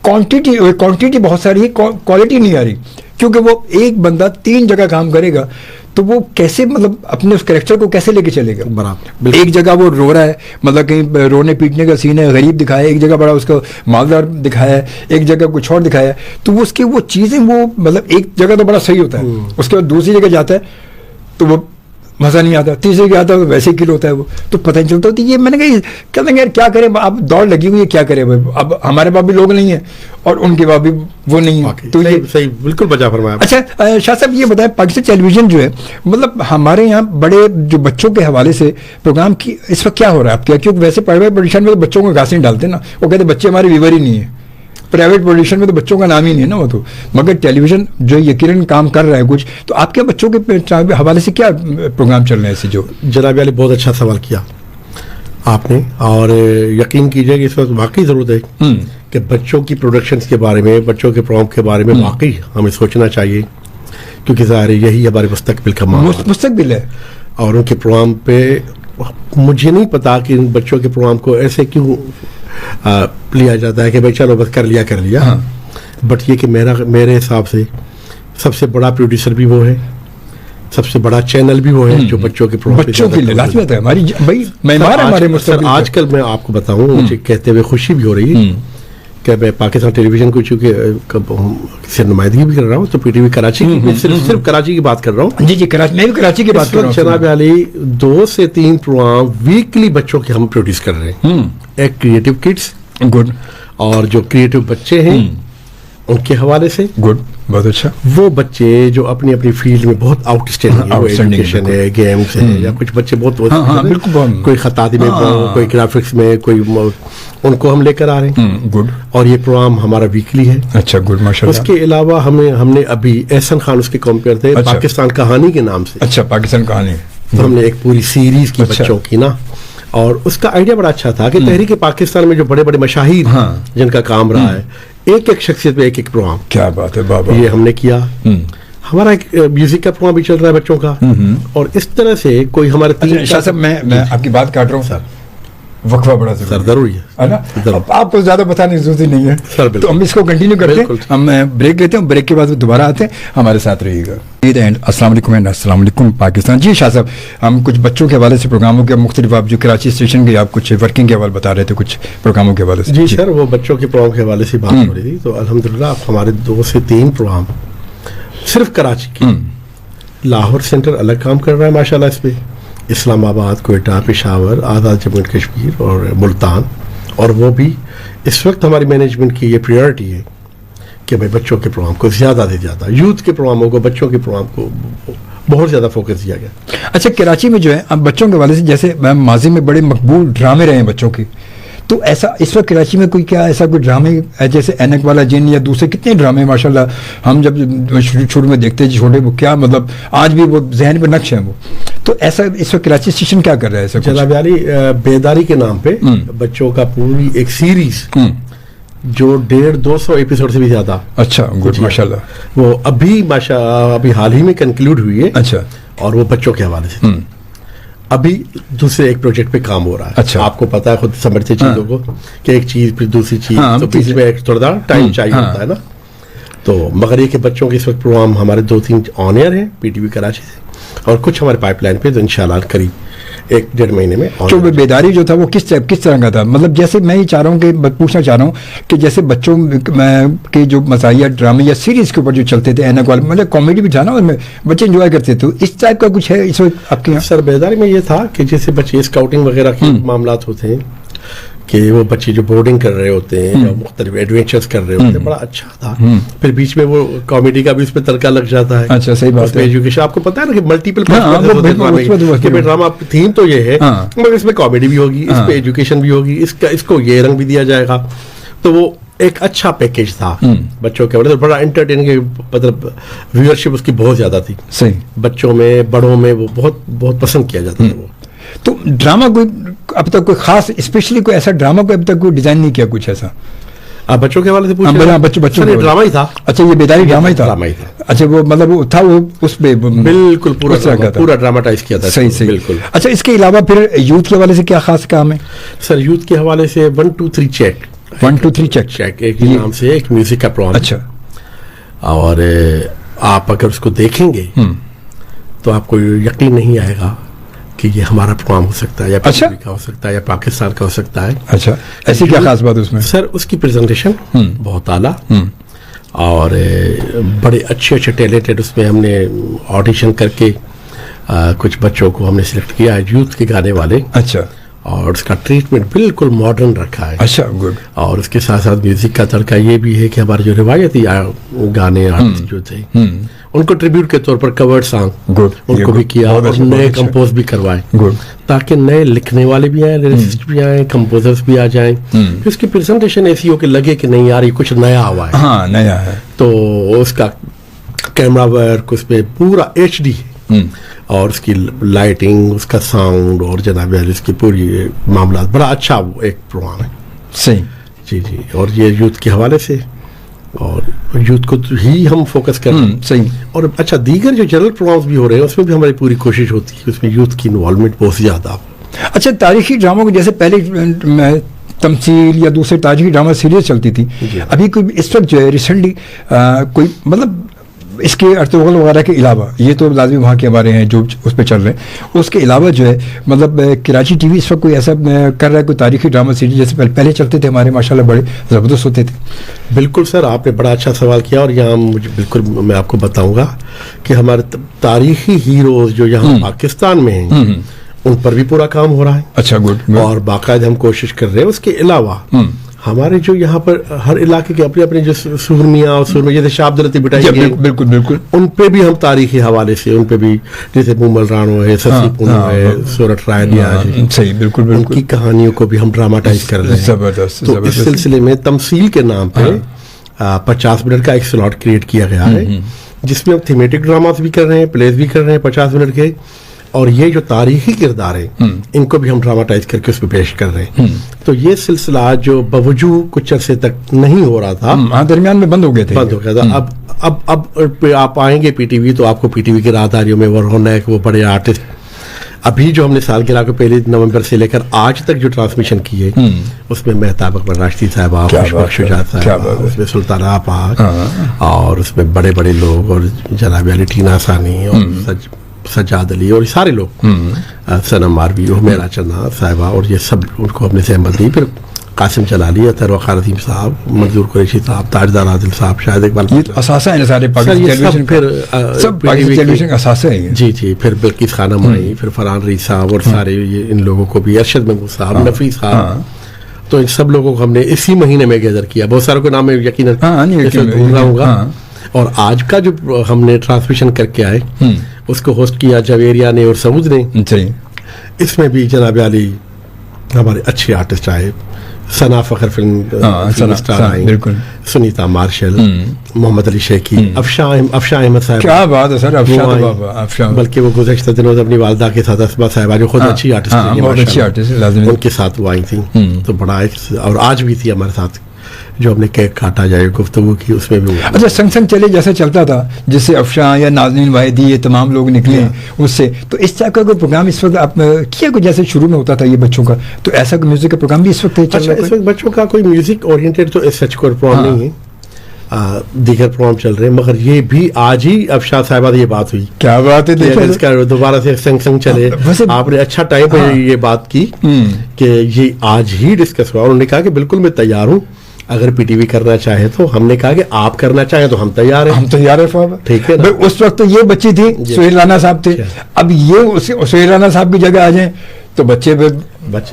C: کوانٹیٹی بہت ساری ہے, کوالٹی نہیں آ رہی, کیونکہ وہ ایک بندہ 3 جگہ کام کرے گا تو وہ کیسے مطلب اپنے اس کریکٹر کو کیسے لے کے چلے گا. برابر ایک جگہ وہ رو رہا ہے, مطلب کہیں رونے پیٹنے کا سین ہے, غریب دکھایا, ایک جگہ بڑا اس کو مالدار دکھایا ہے, ایک جگہ کچھ اور دکھایا ہے, تو وہ اس کی وہ چیزیں وہ مطلب ایک جگہ تو بڑا صحیح ہوتا ہے, اس کے بعد دوسری جگہ جاتا ہے تو وہ مزہ نہیں آتا, تیسری جگہ آتا ہے تو ویسے ہی کل ہوتا ہے, وہ تو پتہ نہیں چلتا ہوتی. یہ میں نے کہا یار کیا کریں, اب دوڑ لگی ہوئی ہے, کیا کریں, اب ہمارے پاس بھی لوگ نہیں ہیں اور ان کے پاس بھی وہ نہیں ہے. تو یہ
B: صحیح بالکل بجا فرمایا.
C: اچھا شاہ صاحب یہ بتائیں, پاکستان ٹیلی ویژن جو ہے مطلب ہمارے یہاں بڑے جو بچوں کے حوالے سے پروگرام کی اس وقت کیا ہو رہا ہے آپ کیا, کیونکہ ویسے پرائیویٹ پروڈکشن میں تو بچوں کو گھاس نہیں ڈالتے نا, وہ کہتے ہیں بچے ہمارے ویور ہی نہیں ہے, پرائیویٹ پروڈکشن میں تو بچوں کا نام ہی نہیں ہے نا وہ تو, مگر ٹیلی ویژن جو یقیناً کام کر رہا ہے کچھ, تو آپ کے بچوں کے حوالے سے کیا پروگرام چل رہے ہیں ایسے جو.
B: جناب علی بہت اچھا سوال کیا آپ نے, اور یقین کیجئے کہ اس وقت واقعی ضرورت ہے کہ بچوں کی پروڈکشنز کے بارے میں, بچوں کے پروگرام کے بارے میں واقعی ہمیں سوچنا چاہیے, کیونکہ ظاہر ہے یہی ہمارے مستقبل کا
C: مستقبل ہے.
B: اور ان کے پروگرام پہ مجھے نہیں پتا کہ ان بچوں کے پروگرام کو ایسے کیوں لیا جاتا ہے کہ بھائی چلو بس کر لیا, بٹ یہ کہ میرے حساب سے سب سے بڑا پروڈیوسر بھی وہ ہے, سب سے بڑا چینل بھی وہ ہے جو بچوں کے پروگرام. آج کل میں آپ کو بتاؤں, مجھے کہتے ہوئے خوشی بھی ہو رہی ہے کہ میں پاکستان ٹیلی ویژن کو چونکہ سے نمائندگی بھی کر رہا ہوں, تو پی ٹی وی کراچی کی, صرف کراچی کی بات کر رہا ہوں.
C: جی میں بھی کراچی کی بات کر رہا ہوں.
B: جناب علی 2 سے 3 پروگرام ویکلی بچوں کے ہم پروڈیوس کر رہے ہیں. ایک کریٹو کڈس,
C: گڈ,
B: اور جو کریٹو بچے ہیں ان کے حوالے سے,
C: گڈ, بہت اچھا.
B: وہ بچے جو اپنی اپنی فیلڈ میں بہت آؤٹ اسٹینڈنگ ہے, ایجوکیشن ہے, گیمز ہے, یا کچھ بچے بہت کوئی خطاطی میں, کوئی گرافکس میں, کوئی, ان کو ہم لے کر آ رہے ہیں.
C: گڈ.
B: اور یہ پروگرام ہمارا ویکلی ہے.
C: اچھا, گڈ, ماشاءاللہ.
B: اس کے علاوہ ہم نے ابھی احسن خان اس کے کمپیئر تھے پاکستان کہانی کے نام سے.
C: اچھا, پاکستان کہانی,
B: تو ہم نے ایک پوری سیریز کی بچوں کی نا, اور اس کا آئیڈیا بڑا اچھا تھا کہ تحریک پاکستان میں جو بڑے بڑے مشاہیر جن کا کام رہا ہے, ایک شخصیت پہ ایک پروگرام.
C: کیا بات ہے بابا,
B: یہ ہم نے کیا. ہمارا ایک میوزک کا پروگرام بھی چل رہا ہے بچوں کا, اور اس طرح سے کوئی ہمارے
C: شاہ صاحب میں آپ کی بات کاٹ رہا ہوں, وقفہ بڑا
B: سر ضروری
C: ہے نا. اب آپ کو زیادہ بتانے کی ضرورت نہیں ہے, تو ہم اس کو کنٹینیو کرتے ہیں. ہم بریک لیتے ہیں, بریک کے بعد دوبارہ آتے ہیں, ہمارے ساتھ رہیے گا. السلام علیکم اینڈ السلام علیکم پاکستان. جی شاہ صاحب, ہم کچھ بچوں کے حوالے سے پروگراموں کے مختلف, آپ جو کراچی اسٹیشن کے آپ کچھ ورکنگ کے حوالے بتا رہے تھے, کچھ پروگراموں کے حوالے سے.
B: جی سر, وہ بچوں کے پروگرام کے حوالے سے بات ہو رہی تھی. تو الحمدللہ اب ہمارے 2 سے 3 پروگرام صرف کراچی کے, لاہور سینٹر الگ کام کر رہا ہے ماشاءاللہ اس پہ, اسلام آباد, کوئٹہ, پشاور, آزاد جموں کشمیر اور ملتان. اور وہ بھی اس وقت ہماری مینجمنٹ کی یہ پریورٹی ہے کہ بھائی بچوں کے پروگرام کو زیادہ سے زیادہ, یوتھ کے پروگراموں کو, بچوں کے پروگرام کو بہت زیادہ فوکس دیا گیا.
C: اچھا, کراچی میں جو ہے اب بچوں کے حوالے سے, جیسے ماضی میں بڑے مقبول ڈرامے رہے ہیں بچوں کے, تو ایسا اس وقت کراچی میں کوئی کیا ایسا کوئی ڈرامے جیسے اینک والا جن یا دوسرے کتنے ڈرامے ماشاءاللہ ہم جب شروع میں دیکھتے ہیں چھوٹے, وہ کیا مطلب آج بھی وہ ذہن پہ نقش ہیں وہ. تو ایسا اس وقت کراچی اسٹیشن کیا کر رہا ہے ایسا؟
B: جناب علی, بیداری کے نام پہ بچوں کا پوری ایک سیریز جو 150-200 ایپیسوڈ سے بھی زیادہ.
C: اچھا گڈ, ماشاءاللہ.
B: وہ ابھی حال ہی میں کنکلوڈ ہوئی ہے.
C: اچھا, اور
B: وہ بچوں کے حوالے سے ابھی دوسرے ایک پروجیکٹ پہ کام ہو رہا ہے.
C: اچھا,
B: آپ کو پتا ہے خود سمجھتے چیزوں کو کہ ایک چیز پھر دوسری چیز, تو بیچ میں ایک تھوڑا ٹائم چاہیے ہوتا ہے نا. تو مگر یہ کہ بچوں کے اس وقت پروگرام ہمارے 2-3 آن ایئر ہیں پی ٹی وی کراچی سے, اور کچھ ہمارے پائپ لائن پہ, تو انشاءاللہ قریب 1-1.5 مہینے میں.
C: جو بیداری جو تھا وہ کس طرح کا تھا؟ مطلب جیسے میں یہ چاہ رہا ہوں کہ پوچھنا چاہ رہا ہوں کہ جیسے بچوں کے جو مزاحیہ ڈرامے یا سیریز کے اوپر جو چلتے تھے, اینک والے, مطلب کامیڈی بھی تھا نا, اور بچے انجوائے کرتے تھے, اس ٹائپ کا کچھ ہے اس وقت آپ کے یہاں؟
B: سر بیداری میں یہ تھا کہ جیسے بچے اسکاؤٹنگ وغیرہ کے معاملات ہوتے ہیں, کہ وہ بچے جو بورڈنگ کر رہے ہوتے ہیں یا مختلف ایڈونچرز کر رہے ہوتے ہیں, بڑا اچھا تھا. پھر بیچ میں وہ کامیڈی کا بھی اس پہ تڑکا لگ جاتا ہے.
C: اچھا, صحیح بات ہے.
B: ایجوکیشن آپ کو پتا ہے نا کہ ملٹیپل ڈرامہ تھیم تو یہ ہے, مگر اس میں کامیڈی بھی ہوگی, اس پہ ایجوکیشن بھی ہوگی, اس کو یہ رنگ بھی دیا جائے گا. تو وہ ایک اچھا پیکیج تھا بچوں کے وجہ سے, بڑا انٹرٹیننگ, مطلب ویورشپ اس کی بہت زیادہ تھی.
C: صحیح,
B: بچوں میں بڑوں میں وہ بہت بہت پسند کیا جاتا ہے. وہ
C: تو ڈرامہ کوئی اب تک کوئی خاص اسپیشلی کوئی ایسا ڈرامہ کوئی اب تک کوئی ڈیزائن نہیں کیا کچھ ایسا
B: بچوں کے حوالے سے بچوں ڈرامہ ہی تھا.
C: اچھا, یہ بیداری ڈرامہ ہی تھا. اچھا, وہ مطلب وہ تھا, وہ اس پہ
B: بالکل پورا ڈراماٹائز کیا تھا.
C: صحیح بالکل. اچھا, اس کے علاوہ پھر یوتھ کے حوالے سے کیا خاص کام ہے
B: سر؟ یوتھ کے حوالے سے 1-2-3 چیک
C: 1-2-3 چیک
B: ایک نام سے ایک میوزک کا پروگرام.
C: اچھا,
B: اور آپ اگر اس کو دیکھیں گے تو آپ کو یقین نہیں آئے گا کہ یہ ہمارا پروگرام ہو سکتا ہے, یا پی ٹی وی کا ہو سکتا ہے, یا پاکستان کا ہو سکتا ہے.
C: اچھا, ایسی کیا خاص بات اس میں؟
B: سر اس کی پریزنٹیشن بہت اعلیٰ, اور بڑے اچھے ٹیلنٹڈ اس میں ہم نے آڈیشن کر کے کچھ بچوں کو ہم نے سلیکٹ کیا ہے, یوتھ کے گانے والے.
C: اچھا,
B: اور اس کا ٹریٹمنٹ بالکل ماڈرن رکھا ہے.
C: اچھا, گڈ.
B: اور اس کے ساتھ ساتھ میوزک کا تڑکا یہ بھی ہے کہ ہمارے جو روایتی گانے جو تھے ان کو ٹریبیوٹ کے طور پر کورڈ سانگ ان کو بھی کیا, اور نئے کمپوز بھی کروائے, تاکہ نئے لکھنے والے بھی آئیں, لیریسسٹ بھی آئیں, کمپوزرز بھی آ جائیں. اس کی پریزنٹیشن ایسی ہو کہ لگے کہ نہیں یار یہ کچھ نیا ہوا ہے.
C: ہاں, نیا ہے.
B: تو اس کا کیمرہ ورک اس میں پورا HD ہے, اور اس کی لائٹنگ, اس کا ساؤنڈ, اور جناب اس کی پوری معاملات, بڑا اچھا وہ ایک پروگرام ہے.
C: صحیح.
B: جی, اور یہ یوتھ کے حوالے سے, اور یوتھ کو ہی ہم فوکس کر رہے ہیں.
C: صحیح. اور
B: اچھا, دیگر جو جنرل پروگرامز بھی ہو رہے ہیں اس میں بھی ہماری پوری کوشش ہوتی ہے اس میں یوتھ کی انوالومنٹ بہت زیادہ.
C: اچھا, تاریخی ڈراموں کو جیسے پہلے تمثیل یا دوسرے تاریخی ڈرامہ سیریز چلتی تھی, ابھی کوئی اس وقت جو ہے ریسنٹلی کوئی مطلب اس کے ارطغرل وغیرہ کے علاوہ, یہ تو لازمی وہاں کے ہمارے ہیں جو اس پہ چل رہے ہیں, اس کے علاوہ جو ہے مطلب کراچی ٹی وی اس وقت کوئی ایسا کر رہا ہے کوئی تاریخی ڈرامہ سیریز جیسے پہلے چلتے تھے ہمارے ماشاءاللہ بڑے زبردست ہوتے تھے؟
B: بالکل سر, آپ نے بڑا اچھا سوال کیا, اور یہاں مجھے بالکل میں آپ کو بتاؤں گا کہ ہمارے تاریخی ہیروز جو یہاں پاکستان میں ہیں ان پر بھی پورا کام ہو رہا ہے.
C: اچھا, گڈ.
B: اور باقاعدہ ہم کوشش کر رہے ہیں. اس کے علاوہ ہمارے جو یہاں پر ہر علاقے کے اپنے اپنے جو سورمیاں اور سورمی جیسے شاہ عبد اللطیف بٹائی,
C: بالکل, ان
B: پہ بھی ہم تاریخی حوالے سے ان پہ بھی, جیسے مومل رانو ہے, سسی پونو ہے, سورت رائدیا ہے,
C: صحیح, بالکل,
B: ان کی کہانیوں کو بھی ہم ڈراماٹائز کر رہے ہیں.
C: زبردست.
B: تو اس سلسلے میں تمثیل کے نام پہ 50 منٹ کا ایک سلاٹ کریٹ کیا گیا ہے, جس میں ہم تھیمیٹک ڈراماز بھی کر رہے ہیں, پلیز بھی کر رہے ہیں 50 منٹ کے, اور یہ جو تاریخی کردار ہیں ان کو بھی ہم ڈراماٹائز کر کے اس میں پیش کر رہے ہیں. تو یہ سلسلہ جو بوجود کچھ عرصے تک نہیں ہو رہا تھا,
C: درمیان میں بند ہو گئے تھا,
B: اب آپ آئیں گے پی ٹی وی تو آپ کو پی ٹی وی کی راہداریوں میں وہ رونق, وہ بڑے آرٹسٹ ابھی جو ہم نے سالگرہ کو 1 نومبر سے لے کر آج تک جو ٹرانسمیشن کی ہے اس میں مہتاب اکبر راشدی صاحبہ، مشفق شجاعت صاحبہ، اس میں سلطانہ پاک اور اس میں بڑے بڑے لوگ، اور جناب علی ٹینا ثانی اور سجاد علی اور سارے لوگ، صنم ماروی، میرا چندہ صاحبہ، اور یہ سب ان کو ہم نے زحمت دی. پھر قاسم جلالی، اطہر وقار عظیم صاحب، منظور قریشی صاحب، تاجدار عادل صاحب، شاہد اقبال،
C: یہ تو اثاثہ ہیں سارے پاکستان ٹیلی ویژن،
B: پھر
C: سب پاکستان ٹیلی ویژن کا اثاثہ ہیں.
B: جی جی. پھر بلقیس خانم آئی، پھر فرحان رئیس صاحب، اور سارے یہ ان لوگوں کو بھی، ارشد محمود صاحب، نفیس صاحب. تو ان سب لوگوں کو ہم نے اسی مہینے میں گیدر کیا. بہت ساروں کو نام میں یقیناً بھول رہا ہوں گا. اور آج کا جو ہم نے ٹرانسمیشن کر کے آئے اس کو ہوسٹ کیا جویریہ نے اور سعود نے. اس میں بھی جناب علی ہمارے اچھے آرٹسٹ آئے، ثنا فخر فلم اسٹار آئیں، سنیتا مارشل، محمد علی شیخی، افشاں احمد صاحب.
C: کیا بات ہے سر، افشاں،
B: بلکہ وہ گزشتہ دنوں اپنی والدہ کے ساتھ اسما صاحبہ جو خود اچھی آرٹسٹ ہیں، ان کے ساتھ وہ آئی تھیں. تو بڑا، اور آج بھی تھی ہمارے ساتھ جو ہم نے کیک کاٹا جائے گفتگو کی، اس میں بھی.
C: اچھا، سنگ سنگ چلے جیسا چلتا تھا، جس سے افشاں یا نازنین واحدی یہ تمام لوگ نکلے اس سے، تو اس طرح کا کوئی پروگرام اس وقت آپ کیا، کوئی جیسے شروع میں ہوتا تھا یہ بچوں کا، تو ایسا کوئی میوزک کا پروگرام بھی اس وقت چل رہا ہے؟
B: اس وقت بچوں کا کوئی میوزک اورینٹیڈ تو سچ کوئی پروگرام نہیں ہے، دیگر پروگرام چل رہے ہیں. مگر یہ بھی آج ہی افشاں صاحبہ یہ بات ہوئی.
C: کیا بات ہے،
B: دوبارہ سے سنگ سنگ چلے. آپ نے اچھا ٹائم پہ یہ بات کی کہ یہ آج ہی ڈسکس ہوا. انہوں نے کہا کہ بالکل میں تیار ہوں، اگر پی ٹی وی کرنا چاہے تو. ہم نے کہا کہ آپ کرنا چاہیں تو ہم تیار ہیں.
C: ہم تیار ہیں صاحب.
B: ٹھیک ہے.
C: اس وقت تو یہ بچی تھی، سہیل رانا صاحب تھے. اب یہ سہیل رانا صاحب کی جگہ آ جائیں تو بچے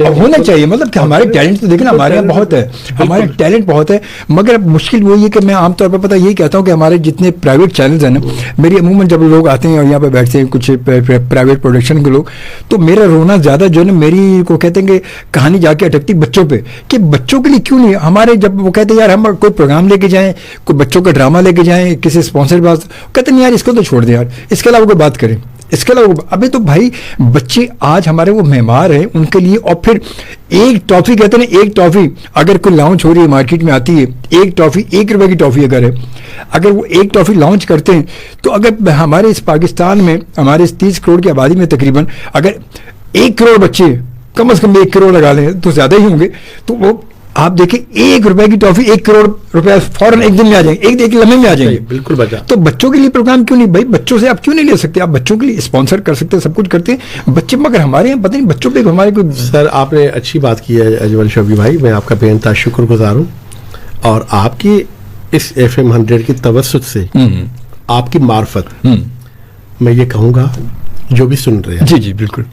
C: ہونا چاہیے. مطلب کہ ہمارے ٹیلنٹ تو دیکھنا ہمارے یہاں بہت ہے، ہمارے ٹیلنٹ بہت ہے. مگر اب مشکل وہی ہے کہ میں عام طور پر پتہ یہی کہتا ہوں کہ ہمارے جتنے پرائیویٹ چینلز ہیں نا، میری عموماً جب لوگ آتے ہیں اور یہاں پہ بیٹھتے ہیں کچھ پرائیویٹ پروڈکشن کے لوگ، تو میرا رونا زیادہ جو ہے نا، میری کو کہتے ہیں کہ کہانی جا کے اٹکتی بچوں پہ، کہ بچوں کے لیے کیوں نہیں ہمارے، جب وہ کہتے ہیں یار ہم کوئی پروگرام لے کے جائیں، کوئی بچوں کا ڈرامہ لے کے جائیں کسی اسپانسر پاس، کہتے ہیں یار اس کو تو چھوڑ دیں یار، اس کے علاوہ کوئی بات کریں. اس کے علاوہ ابھی تو بھائی بچے آج ہمارے وہ معمار ہیں ان کے لیے. اور پھر ایک ٹافی کہتے ہیں نا، ایک ٹافی اگر کوئی لانچ ہو رہی ہے مارکیٹ میں آتی ہے، ایک ٹافی 1 روپے کی ٹافی اگر ہے، اگر وہ ایک ٹافی لانچ کرتے ہیں تو اگر ہمارے اس پاکستان میں ہمارے اس 30 کروڑ کی آبادی میں تقریباً اگر 1 کروڑ بچے کم از کم 1 کروڑ لگا لیں تو زیادہ ہی ہوں گے. تو وہ آپ دیکھیں 1 روپے کی ٹافی 1 کروڑ روپے فوراً ایک دن میں آ جائیں گے، ایک لمحے میں آ جائیں گے.
B: بالکل بچا.
C: تو بچوں کے لیے پروگرام کیوں نہیں بھائی؟ بچوں سے آپ کیوں نہیں لے سکتے؟ آپ بچوں کے لیے اسپانسر کر سکتے ہیں، سب کچھ کرتے ہیں بچے. مگر ہمارے یہاں پتہ نہیں بچوں پہ ہمارے کوئی.
B: سر آپ نے اچھی بات کی ہے اجمل شوبی بھائی، میں آپ کا بے انتہا شکر گزار ہوں. اور آپ کی اس FM 100 کی توسط سے آپ کی معرفت، میں یہ کہوں گا جو بھی سن رہے ہیں،
C: جی جی بالکل،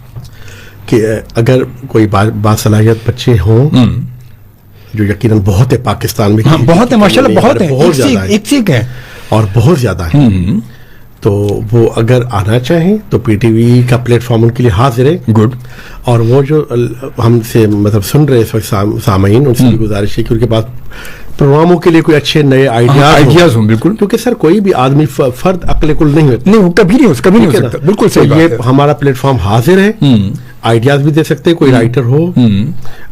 C: کہ
B: اگر کوئی باصلاحیت بچے ہوں جو یقیناً بہت ہے پاکستان میں،
C: بہت ہے ماشاءاللہ، بہت ہے،
B: بہت زیادہ ہے اور بہت زیادہ ہے، تو وہ اگر آنا چاہیں تو پی ٹی وی کا پلیٹ فارم ان کے لیے حاضر ہے.
C: گڈ.
B: اور وہ جو ہم سے مطلب سن رہے اس وقت سامعین، ان سے بھی گزارش ہے کہ ان کے پاس پروگراموں کے لیے کوئی اچھے نئے آئیڈیاز
C: ہوں. بالکل،
B: کیونکہ سر کوئی بھی آدمی فرد عقل کل نہیں ہوتا،
C: نہیں کبھی نہیں ہو سکتا. بالکل صحیح بات ہے.
B: یہ ہمارا پلیٹ فارم حاضر ہے، آئیڈیاز بھی دے سکتے ہیں. کوئی رائٹر ہو،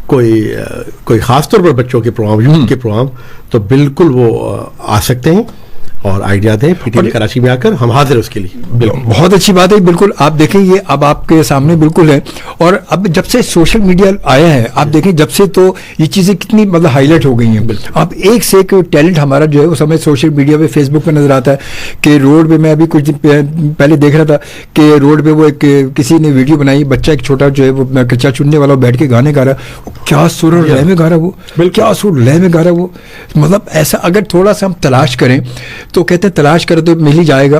B: کوئی خاص طور پر بچوں کے پروگرام، یوتھ کے پروگرام، تو بالکل وہ آ سکتے ہیں اور آئیڈیا دیں. پی ٹی وی کراچی میں آ کر ہم حاضر اس کے لیے.
C: بہت اچھی بات ہے. بالکل آپ دیکھیں یہ اب آپ کے سامنے بالکل ہے. اور اب جب سے سوشل میڈیا آیا ہے آپ دیکھیں جب سے تو یہ چیزیں کتنی مطلب ہائی لائٹ ہو گئی ہیں. اب ایک سے ایک ٹیلنٹ ہمارا جو ہے اس ہمیں سوشل میڈیا پہ فیس بک پہ نظر آتا ہے کہ روڈ پہ. میں ابھی کچھ دن پہلے دیکھ رہا تھا کہ روڈ پہ وہ ایک کسی نے ویڈیو بنائی، بچہ ایک چھوٹا جو ہے وہ کچا چننے والا بیٹھ کے گانے گا رہا. کیا سر اور لے میں گا رہا وہ، کیا سر لے میں گا رہا وہ. مطلب ایسا اگر تھوڑا سا ہم تلاش کریں تو کہتے ہیں تلاش تو مل ہی جائے گا.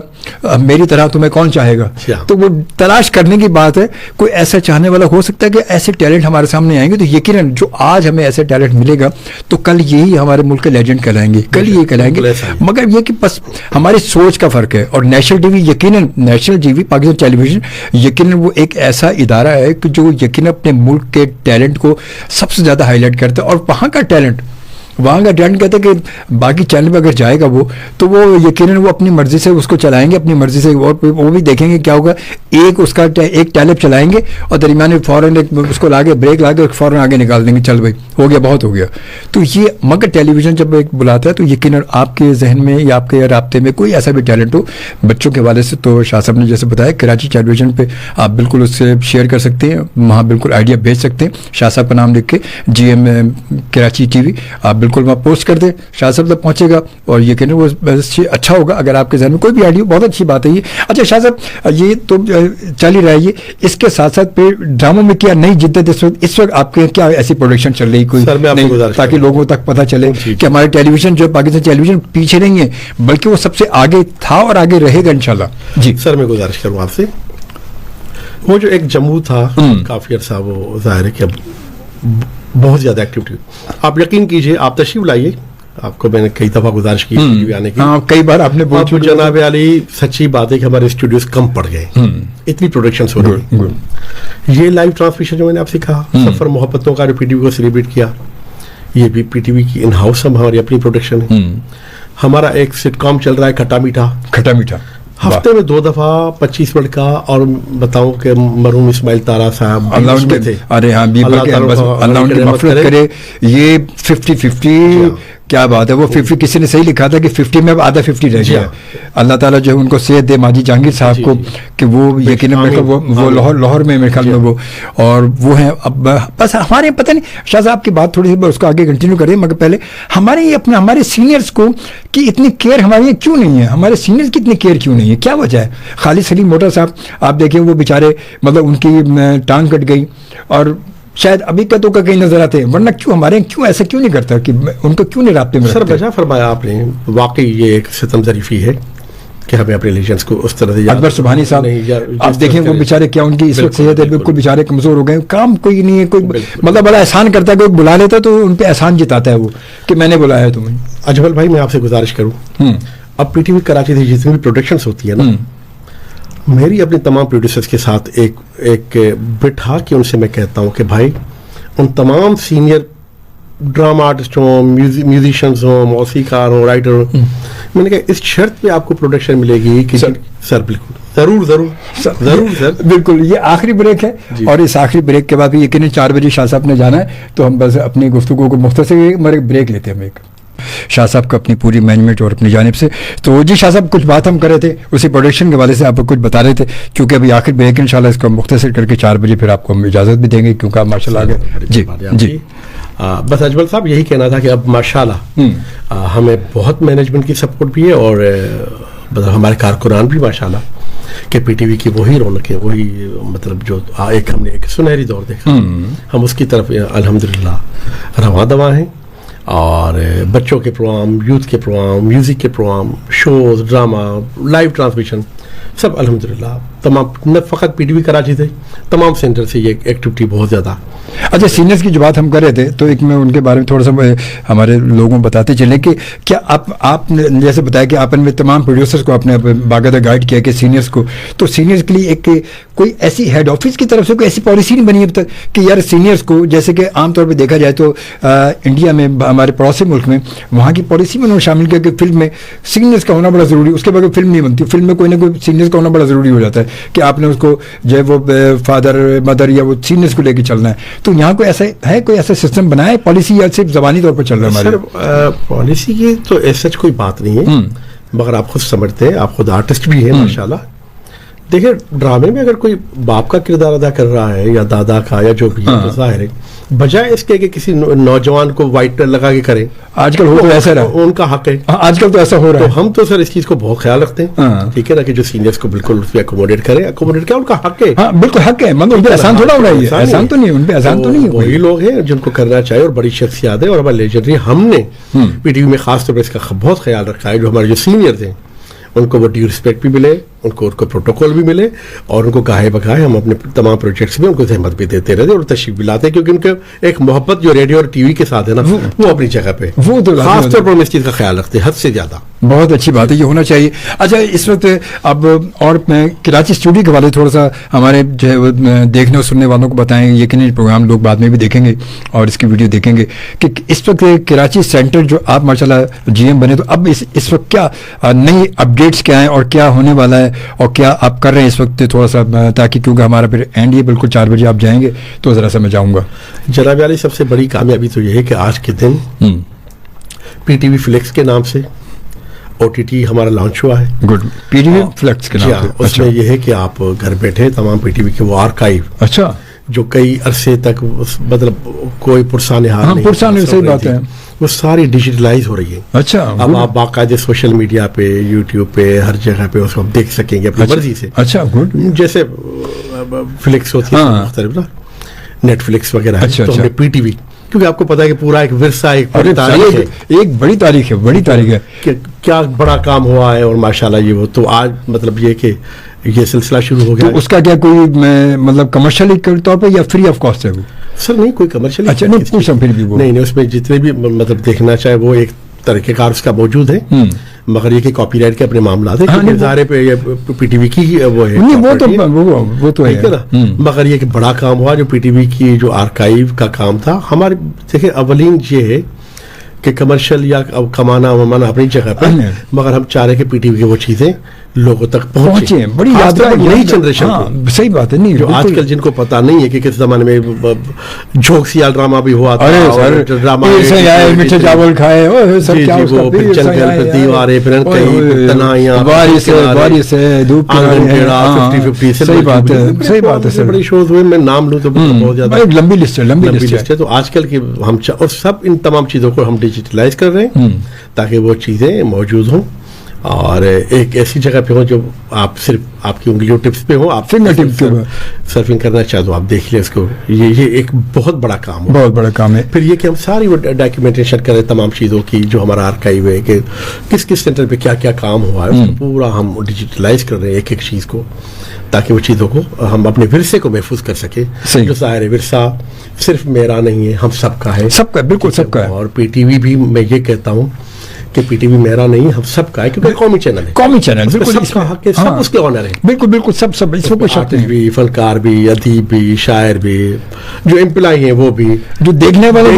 C: میری طرح تمہیں کون چاہے گا. تو وہ تلاش کرنے کی بات ہے. کوئی ایسا چاہنے والا ہو سکتا ہے کہ ایسے ٹیلنٹ ہمارے سامنے آئیں گے تو یقیناً جو آج ہمیں ایسے ٹیلنٹ ملے گا تو کل یہی ہمارے ملک کے لیجنڈ کہلائیں گے، کل یہ کہلائیں گے. مگر یہ کہ بس ہماری سوچ کا فرق ہے. اور نیشنل ٹی وی یقیناً، نیشنل ٹی وی پاکستان ٹیلی ویژن یقیناً وہ ایک ایسا ادارہ ہے کہ جو یقیناً اپنے ملک کے ٹیلنٹ کو سب سے زیادہ ہائی لائٹ کرتا ہے. اور وہاں کا ٹیلنٹ وہاں کا ڈیپارٹمنٹ کہتا ہے کہ باقی چینل پہ اگر جائے گا وہ تو وہ یقیناً وہ اپنی مرضی سے اس کو چلائیں گے اپنی مرضی سے, اور وہ بھی دیکھیں گے کیا ہوگا, اس کا ایک ٹیلپ چلائیں گے اور درمیان میں فوراً اس کو لا کے بریک لا کے فوراً آگے نکال دیں گے, چل بھائی ہو گیا بہت ہو گیا. تو یہ مگر ٹیلی ویژن جب ایک بلاتا ہے تو یقیناً آپ کے ذہن میں یا آپ کے رابطے میں کوئی ایسا بھی ٹیلنٹ ہو بچوں کے حوالے سے, تو شاہ صاحب نے جیسے بتایا کراچی ٹیلی ویژن پہ آپ بالکل اس سے شیئر کر سکتے ہیں, وہاں بالکل آئیڈیا بھیج سکتے ہیں, شاہ صاحب کا نام لکھ کے GM کراچی TV آپ بالکل وہاں پوسٹ کر دیں, شاہ صاحب تک پہنچے گا اور یقیناً وہ اچھا ہوگا اگر آپ کے ذہن میں کوئی بھی آئیڈیا. بہت اچھی بات ہے یہ. اچھا شاہ صاحب یہ تو چل ہی رہا ہے, یہ اس کے ساتھ ساتھ پھر ڈراموں میں کیا نئی جدت اس وقت آپ کے کیا ایسی پروڈکشن چل رہی کوئی تاکہ لوگوں تک پتہ چلے کہ ہمارے ٹیلی ویژن جو پاکستان ٹیلی ویژن پیچھے نہیں ہے بلکہ وہ سب سے آگے تھا اور آگے رہے گا انشاءاللہ. جی
B: سر میں گزارش کروں آپ سے, وہ جو ایک جموں تھا کافی عرصہ, وہ ظاہر ہے کہ اب بہت زیادہ ایکٹیویٹی. آپ یقین کیجئے, آپ تشریف لائیے, آپ کو میں نے کئی دفعہ گزارش کی آنے کی,
C: کئی بار آپ نے
B: بہت جناب علی سچی بات ہے کہ ہمارے اسٹوڈیوز کم پڑ گئے, اتنی پروڈکشنز ہو رہی ہیں. یہ لائیو ٹرانسمیشن جو میں نے آپ سے کہا, سفر محبتوں کا جو PTV کو سیلیبریٹ کیا, یہ بھی PTV کی ان ہاؤس ہماری اپنی پروڈکشن ہے. ہمارا ایک سٹ کام چل رہا ہے کھٹا میٹھا, ہفتے میں 2 دفعہ 25 منٹ کا, اور بتاؤں کہ مرحوم اسماعیل تارا صاحب
C: اللہ تھے, ارے ہاں اللہ ان کی مغفرت کرے. یہ 50-50 کیا بات ہے, وہ 50 کسی نے صحیح لکھا تھا کہ 50 میں اب آدھا 50 رہ گیا. اللہ تعالیٰ جو ان کو صحت دے ماجد جہانگیر صاحب کو, کہ وہ یقیناً وہ لاہور میں میرے خیال میں وہ, اور وہ ہیں اب بس ہمارے پتہ نہیں. شاہ صاحب کی بات تھوڑی سی اس کو آگے کنٹینیو کریں, مگر پہلے ہمارے سینئرس کو کی اتنی کیئر ہمارے یہاں کیوں نہیں ہے, ہمارے سینئرس کی اتنی کیئر کیوں نہیں ہے, کیا وجہ ہے؟ خالد سلیم موٹر صاحب آپ دیکھیں وہ بیچارے مطلب ان کی ٹانگ کٹ گئی اور شاید ابھی کا تو کہیں نظر آتے ہیں, ورنہ کیوں ہمارے کیوں ایسا کیوں نہیں کرتا کہ ان کو کیوں نہیں رابطے میں؟
B: سر بجا فرمایا آپ نے, واقعی یہ ایک ستم ظریفی ہے کہ ہمیں اپنے لیجنڈز کو اس طرح سے.
C: اکبر سبحانی صاحب آپ دیکھیں وہ بیچارے کیا ان کی اس وقت صحت ہے بالکل بیچارے کمزور ہو گئے, کام کوئی نہیں ہے, کوئی مطلب بڑا احسان کرتا ہے, کوئی بلا لیتا تو ان پہ احسان جتاتا ہے وہ کہ میں نے بلایا ہے تمہیں.
B: اجمل بھائی میں آپ سے گزارش کروں, اب PTV کراچی سے جتنی بھی پروڈکشنز ہوتی ہے نا, میری اپنے تمام پروڈیوسرز کے ساتھ ایک بٹھا کے ان سے میں کہتا ہوں کہ بھائی ان تمام سینئر ڈراما آرٹسٹ ہوں, میوزیشنز ہوں, موسیقار ہوں, رائٹر ہوں, میں نے کہا اس شرط پہ آپ کو پروڈکشن ملے گی کہ سر بالکل ضرور سر
C: بالکل. یہ آخری بریک ہے اور اس آخری بریک کے بعد بھی یقیناً 4 بجے شاہ صاحب نے جانا ہے, تو ہم بس اپنی گفتگو کو مختصر بریک لیتے ہیں. ہم ایک شاہ صاحب کو اپنی پوری مینجمنٹ اور اپنی جانب سے. تو جی شاہ صاحب کچھ بات ہم کر رہے تھے اسی پروڈکشن کے حوالے سے, آپ کچھ بتا رہے تھے, کیونکہ ابھی آخر بریک انشاءاللہ اس کو مختصر کر کے 4 بجے پھر آپ کو ہم اجازت بھی دیں گے کیونکہ آپ ماشاء اللہ آگے. جی
B: بس اجمل صاحب یہی کہنا تھا کہ اب ماشاءاللہ ہمیں بہت مینجمنٹ کی سپورٹ بھی ہے, اور ہمارے کارکنان بھی ماشاءاللہ کہ PTV کی وہی رونق ہے, وہی مطلب جو ہم نے ایک سنہری دور دیکھا, ہم اس کی طرف الحمدللہ رواں دواں ہیں. اور بچوں کے پروگرام, یوتھ کے پروگرام, میوزک کے program, shows, drama, live transmission سب الحمدللہ تمام, نہ فقط PTV کراچی سے, تمام سینٹر سے یہ ایکٹیویٹی بہت زیادہ.
C: اچھا سینئرس کی جو بات ہم کر رہے تھے تو ایک میں ان کے بارے میں تھوڑا سا ہمارے لوگوں کو بتاتے چلیں کہ کیا آپ نے جیسے بتایا کہ آپ نے تمام پروڈیوسرس کو آپ نے باقاعدہ گائیڈ کیا کہ سینئرس کو, تو سینئرس کے لیے ایک کوئی ایسی ہیڈ آفس کی طرف سے کوئی ایسی پالیسی نہیں بنی اب تک کہ یار سینئرس کو, جیسے کہ عام طور پہ دیکھا جائے تو انڈیا میں ہمارے پڑوسی ملک میں وہاں کی پالیسی میں انہوں نے شامل کیا کہ فلم میں سینئرس کا ہونا بڑا ضروری, اس کے بغیر فلم نہیں بنتی, فلم میں کوئی نہ کوئی سینئرس کا ہونا بڑا ضروری ہو جاتا ہے کہ آپ نے اس کو جو ہے وہ فادر مدر یا وہ سینئرس کو لے کے چلنا ہے. تو یہاں کوئی ایسا ہے, کوئی ایسا سسٹم بنایا ہے پالیسی یا صرف زبانی طور پر چل رہا ہے؟
B: ہمارے پالیسی کی تو ایسا کوئی بات نہیں ہے, مگر آپ خود سمجھتے ہیں, آپ خود آرٹسٹ بھی ہیں ماشاءاللہ. دیکھیں ڈرامے میں اگر کوئی باپ کا کردار ادا کر رہا ہے یا دادا کا یا جو بھی ہے, ظاہر ہے بجائے اس کے کہ کسی نوجوان کو وائٹ لگا کے کریں,
C: آج کل تو ایسا رہا,
B: ان کا حق ہے,
C: آج کل تو ایسا ہو رہا ہے.
B: تو ہم تو سر اس چیز کو بہت خیال رکھتے ہیں, ٹھیک ہے نا, کہ جو سینئرس کو بالکل اس پہ اکوموڈیٹ کریں, اکوموڈیٹ کیا ان کا حق ہے,
C: ہاں بالکل حق ہے, مطلب ان پہ احسان تھوڑا ہو رہا ہے, احسان تو نہیں, ان پہ احسان تو نہیں ہے.
B: وہی لوگ ہیں جن کو کرنا چاہیے, اور بڑی شخصیات ہیں اور ہمارے لیجنڈری, ہم نے PTV میں خاص طور پر اس کا بہت خیال رکھا ہے. جو ہمارے جو سینئرز ہیں ان کو وہ ڈیو رسپیکٹ بھی ملے, ان کو پروٹوکول بھی ملے, اور ان کو گاہے بگاہے ہم اپنے تمام پروجیکٹس میں ان کو زحمت بھی دیتے رہتے اور تشریف بھی لاتے ہیں, کیونکہ ان کے ایک محبت جو ریڈیو اور TV کے ساتھ ہے نا, وہ اپنی جگہ پہ, خاص طور پر ہم اس چیز کا خیال رکھتے ہیں حد سے زیادہ.
C: بہت اچھی بات ہے, یہ ہونا چاہیے. اچھا اس وقت اب اور میں کراچی اسٹوڈیو کے والے تھوڑا سا ہمارے جو ہے وہ دیکھنے اور سننے والوں کو بتائیں, یقیناً پروگرام لوگ بعد میں بھی دیکھیں گے اور اس کی ویڈیو دیکھیں گے کہ اس وقت کراچی سینٹر جو آپ ماشاء اللہ جی ایم بنے, تو اب اس وقت کیا نئی اپڈیٹس کیا ہیں اور کیا ہونے والا ہے اور کیا آپ کر رہے ہیں اس وقت, تھوڑا سا تاکہ کیونکہ ہمارا پھر اینڈ یہ بالکل 4 بجے آپ جائیں گے تو ذرا سا میں جاؤں گا.
B: جناب علی, سب سے بڑی کامیابی تو یہ ہے کہ آج کے دن پی ٹی وی فلیکس کے نام سے او ٹی ٹی ہمارا لانچ ہوا ہے.
C: Good, P T V Flix کے نام سے.
B: اس میں یہ ہے کہ آپ گھر بیٹھے تمام پی ٹی وی کے وہ آرکائیو,
C: اچھا,
B: جو کئی عرصے تک مطلب کوئی پرسان حال نہیں,
C: پرسان صحیح بات ہے,
B: وہ ساری ڈیجیٹلائز ہو رہی ہے.
C: اچھا,
B: اب آپ باقاعدہ سوشل میڈیا پہ, یوٹیوب پہ, ہر جگہ پہ اس کو آپ دیکھ سکیں گے اپنی مرضی سے.
C: اچھا, گڈ.
B: جیسے فلکس ہوتی ہے مختلف نا, نیٹ فلکس وغیرہ, تو ہم نے پی ٹی وی, کیونکہ آپ کو پتا ہے کہ پورا ایک ورثہ, ایک
C: بڑی تاریخ ہے, بڑی تاریخ ہے
B: کہ کیا بڑا کام ہوا ہے. اور ماشاءاللہ یہ وہ تو آج مطلب یہ کہ یہ سلسلہ شروع ہو گیا.
C: اس کا کیا کوئی مطلب کمرشلی طور پہ یا فری آف کاسٹ ہے وہ؟
B: سر نہیں, کوئی کمرشلی.
C: اچھا, نہیں پوچھا پھر بھی وہ
B: نہیں, اس میں جتنے بھی مطلب دیکھنا چاہے وہ ایک طریقہ کار اس کا موجود ہے, مگر یہ کہ کاپی رائٹ کے اپنے معاملات ہیں, ادارے پہ پی ٹی وی کی وہ ہے,
C: وہ تو ہے
B: نا. مگر یہ کہ بڑا کام ہوا جو پی ٹی وی کی جو آرکائیو کا کام تھا ہمارے. دیکھیں اولین یہ ہے کہ کمرشل یا کمانا ومانا اپنی جگہ پہ, مگر ہم چاہ رہے کہ پی ٹی وی کی وہ چیزیں لوگوں تک پہنچے.
C: بڑی یادگار
B: نئی جنریشن کو,
C: صحیح بات ہے, نہیں
B: جو آج کل جن کو پتا نہیں ہے کہ کس زمانے میں جھوک سیال ڈرامہ بھی ہوا تھا,
C: میٹھے چاول کھائے,
B: وہ پھر جنگل, پھر دیواریں, پھر کئی تنہائیاں,
C: صحیح بات ہے, صحیح بات ہے.
B: بڑے شوز ہوئے, میں نام لوں تو بہت زیادہ
C: لمبی لسٹ ہے, لمبی لسٹ ہے.
B: تو آج کل کی ہم اور سب ان تمام چیزوں کو ہم ڈیجیٹلائز کر رہے ہیں تاکہ وہ چیزیں موجود ہوں اور ایک ایسی جگہ پہ ہوں جو آپ صرف آپ کی انگلیوں ٹپس پہ ہوں. آپ سرفنگ کرنا چاہتے ہو آپ دیکھ لیں اس کو. یہ ایک بہت بڑا کام ہے,
C: بہت بڑا کام ہے.
B: پھر یہ کہ ہم ساری وہ ڈاکیومنٹیشن کریں تمام چیزوں کی جو ہمارا آرکائیو ہے, کہ کس کس سینٹر پہ کیا کیا کام ہوا ہے, پورا ہم ڈیجیٹلائز کر رہے ہیں ایک ایک چیز کو, تاکہ وہ چیزوں کو ہم اپنے ورثے کو محفوظ کر سکیں. جو ظاہر ورثہ صرف میرا نہیں ہے, ہم سب کا ہے,
C: سب کا, بالکل سب کا ہے.
B: اور پی ٹی وی بھی میں یہ کہتا ہوں کہ پی ٹی وی میرا نہیں, ہم سب کا ہے, کیونکہ قومی چینل ہے,
C: قومی چینل, بالکل
B: سب کا حق ہے, سب اس کے آنر ہے.
C: بالکل بالکل, سب اس میں کوئی شک نہیں.
B: بھی فنکار بھی, ادیب بھی, شاعر بھی, جو امپلائی ہیں وہ بھی,
C: جو دیکھنے والے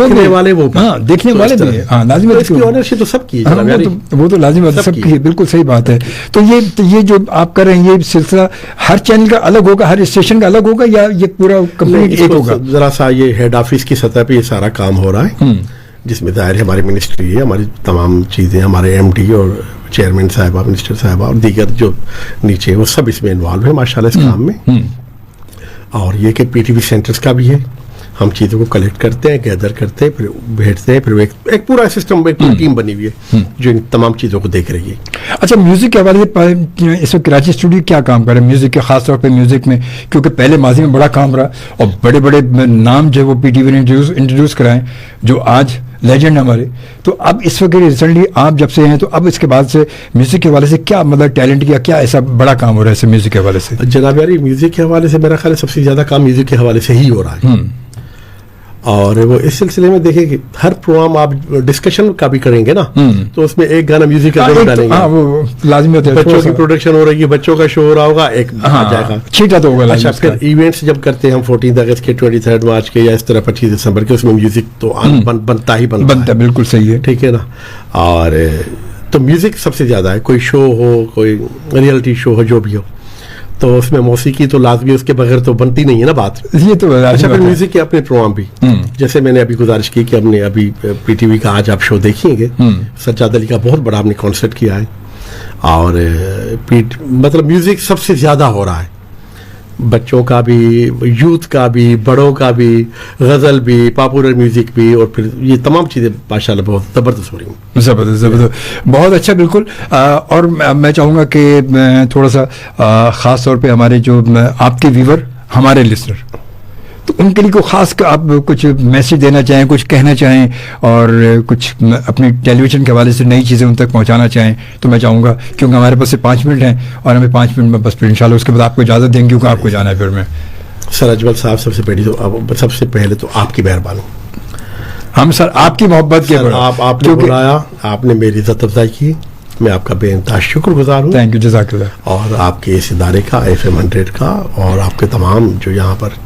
C: وہ بھی, ہاں دیکھنے والے بھی, ہاں لازم ہے,
B: اس کی آنرشپ تو سب کی ہے,
C: وہ تو لازم ہے, سب کی ہے, بالکل صحیح بات ہے. تو یہ جو آپ کر رہے ہیں یہ سلسلہ ہر چینل کا الگ ہوگا, ہر اسٹیشن کا الگ ہوگا, یا یہ پورا کمپلیٹ ایک ہوگا؟
B: ذرا سا یہ ہیڈ آفس کی سطح پہ یہ سارا کام ہو رہا ہے, جس میں ظاہر ہے ہماری منسٹری ہے, ہماری تمام چیزیں, ہمارے ایم ڈی اور چیئرمین صاحبہ, منسٹر صاحبہ اور دیگر جو نیچے وہ سب اس میں انوالو ہیں ماشاءاللہ اس کام میں. اور یہ کہ پی ٹی وی سینٹرز کا بھی ہے, ہم چیزوں کو کلیکٹ کرتے ہیں, گیدر کرتے ہیں, پھر بھیجتے ہیں, پھر ایک پورا سسٹم, ایک ٹیم بنی ہوئی ہے جو ان تمام چیزوں کو دیکھ رہی ہے.
C: اچھا, میوزک کے حوالے سے اس وقت کراچی اسٹوڈیو کیا کام کر رہے ہیں میوزک کے, خاص طور پہ میوزک میں, کیونکہ پہلے ماضی میں بڑا کام رہا اور بڑے بڑے نام جو وہ پی ٹی وی نے انٹروڈیوس کرائے جو آج لیجنڈ ہمارے. تو اب اس وقت ریسنٹلی آپ جب سے ہیں تو اب اس کے بعد سے میوزک کے حوالے سے کیا مطلب ٹیلنٹ کیا ایسا بڑا کام ہو رہا ہے اس میوزک کے حوالے سے؟
B: جناب یاری, میوزک کے حوالے سے میرا خیال ہے سب سے زیادہ کام میوزک کے حوالے سے ہی ہو رہا ہے. اور وہ اس سلسلے میں دیکھیں کہ ہر پروگرام آپ ڈسکشن کا بھی کریں گے نا, تو اس میں ایک گانا میوزک کا ضرور ڈالیں گے.
C: لازمی ہوتا ہے,
B: بچوں کی پروڈکشن ہو رہی ہے, بچوں کا شو ہو رہا ہوگا, ایک آ جائے گا,
C: چھیٹا تو ہوگا.
B: اچھا, پھر ایونٹس جب کرتے ہیں ہم 14 اگست کے, 23 مارچ کے, یا اس طرح 25 دسمبر کے, اس میں میوزک تو بنتا ہی بنتا ہے.
C: بالکل صحیح ہے,
B: ٹھیک ہے نا. اور تو میوزک سب سے زیادہ ہے, کوئی شو ہو, کوئی ریئلٹی شو ہو, جو بھی ہو, تو اس میں موسیقی تو لازمی, اس کے بغیر تو بنتی نہیں ہے نا بات.
C: یہ تو
B: اچھا, پھر میوزک کے اپنے پروگرام بھی, جیسے میں نے ابھی گزارش کی کہ ہم نے ابھی پی ٹی وی کا آج آپ شو دیکھیں گے, سجاد علی کا بہت بڑا ہم نے کانسرٹ کیا ہے. اور مطلب میوزک سب سے زیادہ ہو رہا ہے, بچوں کا بھی, یوتھ کا بھی, بڑوں کا بھی, غزل بھی, پاپولر میوزک بھی, اور پھر یہ تمام چیزیں ماشاءاللہ بہت زبردست ہو رہی ہیں.
C: زبردست, بہت اچھا. بالکل. اور میں چاہوں گا کہ تھوڑا سا خاص طور پہ ہمارے جو آپ کے ویور, ہمارے لسنر, تو ان کے لیے کوئی خاص آپ کچھ میسج دینا چاہیں, کچھ کہنا چاہیں, اور کچھ اپنی ٹیلی ویژن کے حوالے سے نئی چیزیں ان تک پہنچانا چاہیں, تو میں چاہوں گا, کیونکہ ہمارے پاس 5 منٹ ہیں اور ہمیں 5 منٹ میں بس پھر انشاءاللہ اس کے بعد آپ کو اجازت دیں گے, کیونکہ آپ کو جانا ہے. پھر میں
B: سر اجمل صاحب, سب سے پہلے تو آپ کی مہربانی,
C: ہم سر آپ کی محبت کے
B: آپ نے بلایا, آپ نے میری عزت افزائی کی, میں آپ کا بے انتہا شکر گزار ہوں.
C: تھینک یو، جزاک اللہ.
B: اور آپ کے اس ادارے کا FM 100 کا اور آپ کے تمام جو یہاں پر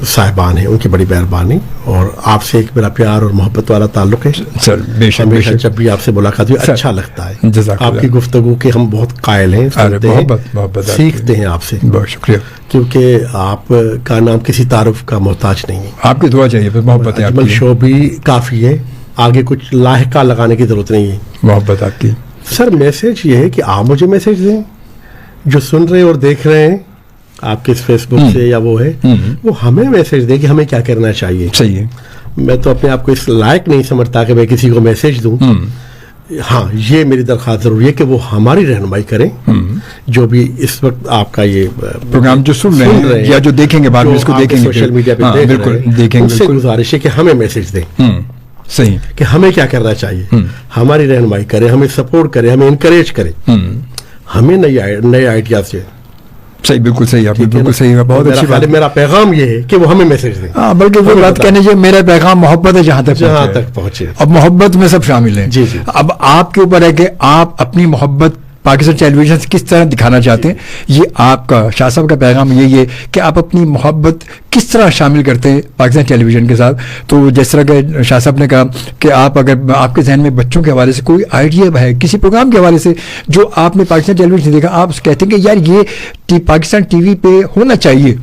B: صاحبان ہیں ان کی بڑی مہربانی. اور آپ سے ایک میرا پیار اور محبت والا تعلق ہے
C: سر. بے شک بے شک.
B: جب بھی آپ سے ملاقات ہوئی اچھا لگتا ہے.
C: جزاک اللہ.
B: آپ کی گفتگو کے ہم بہت قائل ہیں, سنتے ہیں,
C: محبت
B: سیکھتے ہیں آپ سے.
C: بہت شکریہ.
B: کیونکہ آپ کا نام کسی تعارف کا محتاج نہیں ہے.
C: آپ کی دعا چاہیے, محبت ہے.
B: اجمل شو بھی کافی ہے, آگے کچھ لاحقہ لگانے کی ضرورت نہیں ہے.
C: محبت آپ کی.
B: سر میسج یہ ہے کہ آپ مجھے میسج دیں, جو سن رہے اور دیکھ رہے ہیں آپ کے فیس بک سے یا وہ ہے, وہ ہمیں میسج دیں کہ ہمیں کیا کرنا چاہیے.
C: صحیح ہے. میں
B: تو اپنے آپ کو اس لائق نہیں سمجھتا کہ میں کسی کو میسج دوں. ہاں, یہ میری درخواست ضروری ہے کہ وہ ہماری رہنمائی کریں. جو بھی اس وقت آپ کا یہ
C: پروگرام جو سن رہے ہیں یا جو دیکھیں گے بعد میں اس کو دیکھیں گے
B: سوشل میڈیا پہ
C: بالکل دیکھیں گے,
B: ان سے گزارش ہے کہ ہمیں میسج دیں.
C: صحیح.
B: کہ ہمیں کیا کرنا چاہیے, ہماری رہنمائی کریں, ہمیں سپورٹ کریں, ہمیں انکریج کریں, ہمیں نئے آئیڈیاز سے.
C: صحیح, بالکل صحیح. آپ بالکل صحیح ہے. بہت اچھی بات.
B: میرا پیغام یہ ہے کہ وہ ہمیں میسج دیں.
C: ہاں, بلکہ وہ بات کہنے چاہیے میرا پیغام محبت ہے جہاں تک
B: پہنچے.
C: اب محبت میں سب شامل ہیں.
B: جی جی.
C: اب آپ کے اوپر ہے کہ آپ اپنی محبت پاکستان ٹیلی ویژن سے کس طرح دکھانا چاہتے ہیں. یہ آپ کا شاہ صاحب کا پیغام یہی ہے کہ آپ اپنی محبت کس طرح شامل کرتے ہیں پاکستان ٹیلی ویژن کے ساتھ. تو جس طرح کہ شاہ صاحب نے کہا کہ آپ اگر آپ کے ذہن میں بچوں کے حوالے سے کوئی آئیڈیا ہے کسی پروگرام کے حوالے سے جو آپ نے پاکستان ٹیلی ویژن سے دیکھا, آپ کہتے ہیں کہ یار یہ پاکستان ٹی وی پہ ہونا چاہیے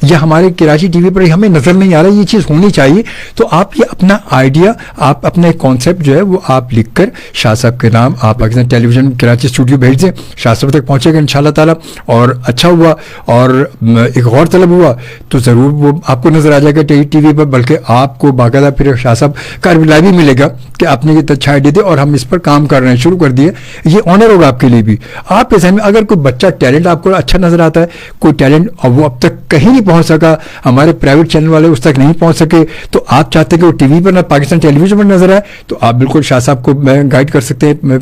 C: یا ہمارے کراچی ٹی وی پر ہمیں نظر نہیں آ رہا, یہ چیز ہونی چاہیے, تو آپ یہ اپنا آئیڈیا, آپ اپنا ایک کانسیپٹ جو ہے وہ آپ لکھ کر شاہ صاحب کے نام آپ پاکستان ٹیلی ویژن کراچی اسٹوڈیو بھیج دیں. شاہ صاحب تک پہنچے گا انشاءاللہ تعالیٰ. اور اچھا ہوا اور ایک غور طلب ہوا تو ضرور وہ آپ کو نظر آ جائے گا ٹی وی پر, بلکہ آپ کو باقاعدہ پھر شاہ صاحب کا رپلائی بھی ملے گا کہ آپ نے یہ اچھا آئیڈیا دے اور ہم اس پر کام کر رہے ہیں, شروع کر دیے. یہ آنر ہوگا آپ کے لیے بھی. آپ کے ذہن میں اگر کوئی بچہ ٹیلنٹ آپ کو اچھا نظر آتا ہے, کوئی ٹیلنٹ اور وہ اب تک کہیں نہیں پہنچ سکا, ہمارے پرائیویٹ چینل والے اس تک نہیں پہنچ سکے, تو آپ چاہتے ہیں کہ وہ ٹی وی پر نہ پاکستان ٹیلی ویژن پر نظر آئے, تو آپ بالکل شاہ صاحب کو گائیڈ کر سکتے ہیں,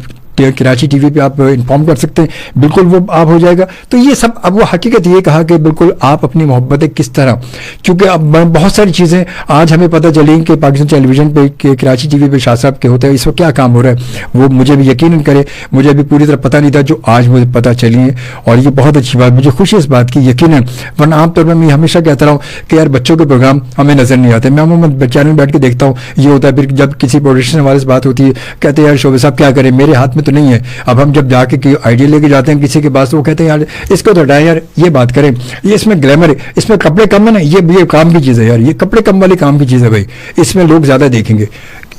C: کراچی ٹی وی پہ آپ انفارم کر سکتے ہیں, بالکل وہ آپ ہو جائے گا. تو یہ سب اب وہ حقیقت یہ کہا کہ بالکل آپ اپنی محبتیں کس طرح, کیونکہ اب بہت ساری چیزیں آج ہمیں پتہ چلیں کہ پاکستان ٹیلی ویژن پہ کہ کراچی ٹی وی پہ شاہ صاحب کے ہوتا ہے اس وقت کیا کام ہو رہا ہے, وہ مجھے بھی یقیناً کرے, مجھے بھی پوری طرح پتہ نہیں تھا جو آج مجھے پتہ چلی ہے. اور یہ بہت اچھی بات, مجھے خوشی اس بات کی یقیناً, ورنہ عام طور پر میں ہمیشہ کہتا رہا ہوں کہ یار بچوں کے پروگرام ہمیں نظر نہیں آتے. میں عموماً چینل بیٹھ کے دیکھتا ہوں, یہ ہوتا ہے پھر جب کسی پروڈکشن والے سے بات ہوتی ہے کہتے ہیں یار شعبے صاحب کیا کریں, میرے ہاتھ میں تو نہیں ہے. اب ہم جب جا کے آئیڈیا لے کے جاتے ہیں کسی کے پاس, وہ کہتے ہیں یار اس کو تو ہٹائیں, یار یہ بات کریں, یہ اس میں گلیمر ہے, اس میں کپڑے کم ہے نا, یہ کام کی چیز ہے یار, یہ کپڑے کم والی کام کی چیز ہے بھائی, اس میں لوگ زیادہ دیکھیں گے.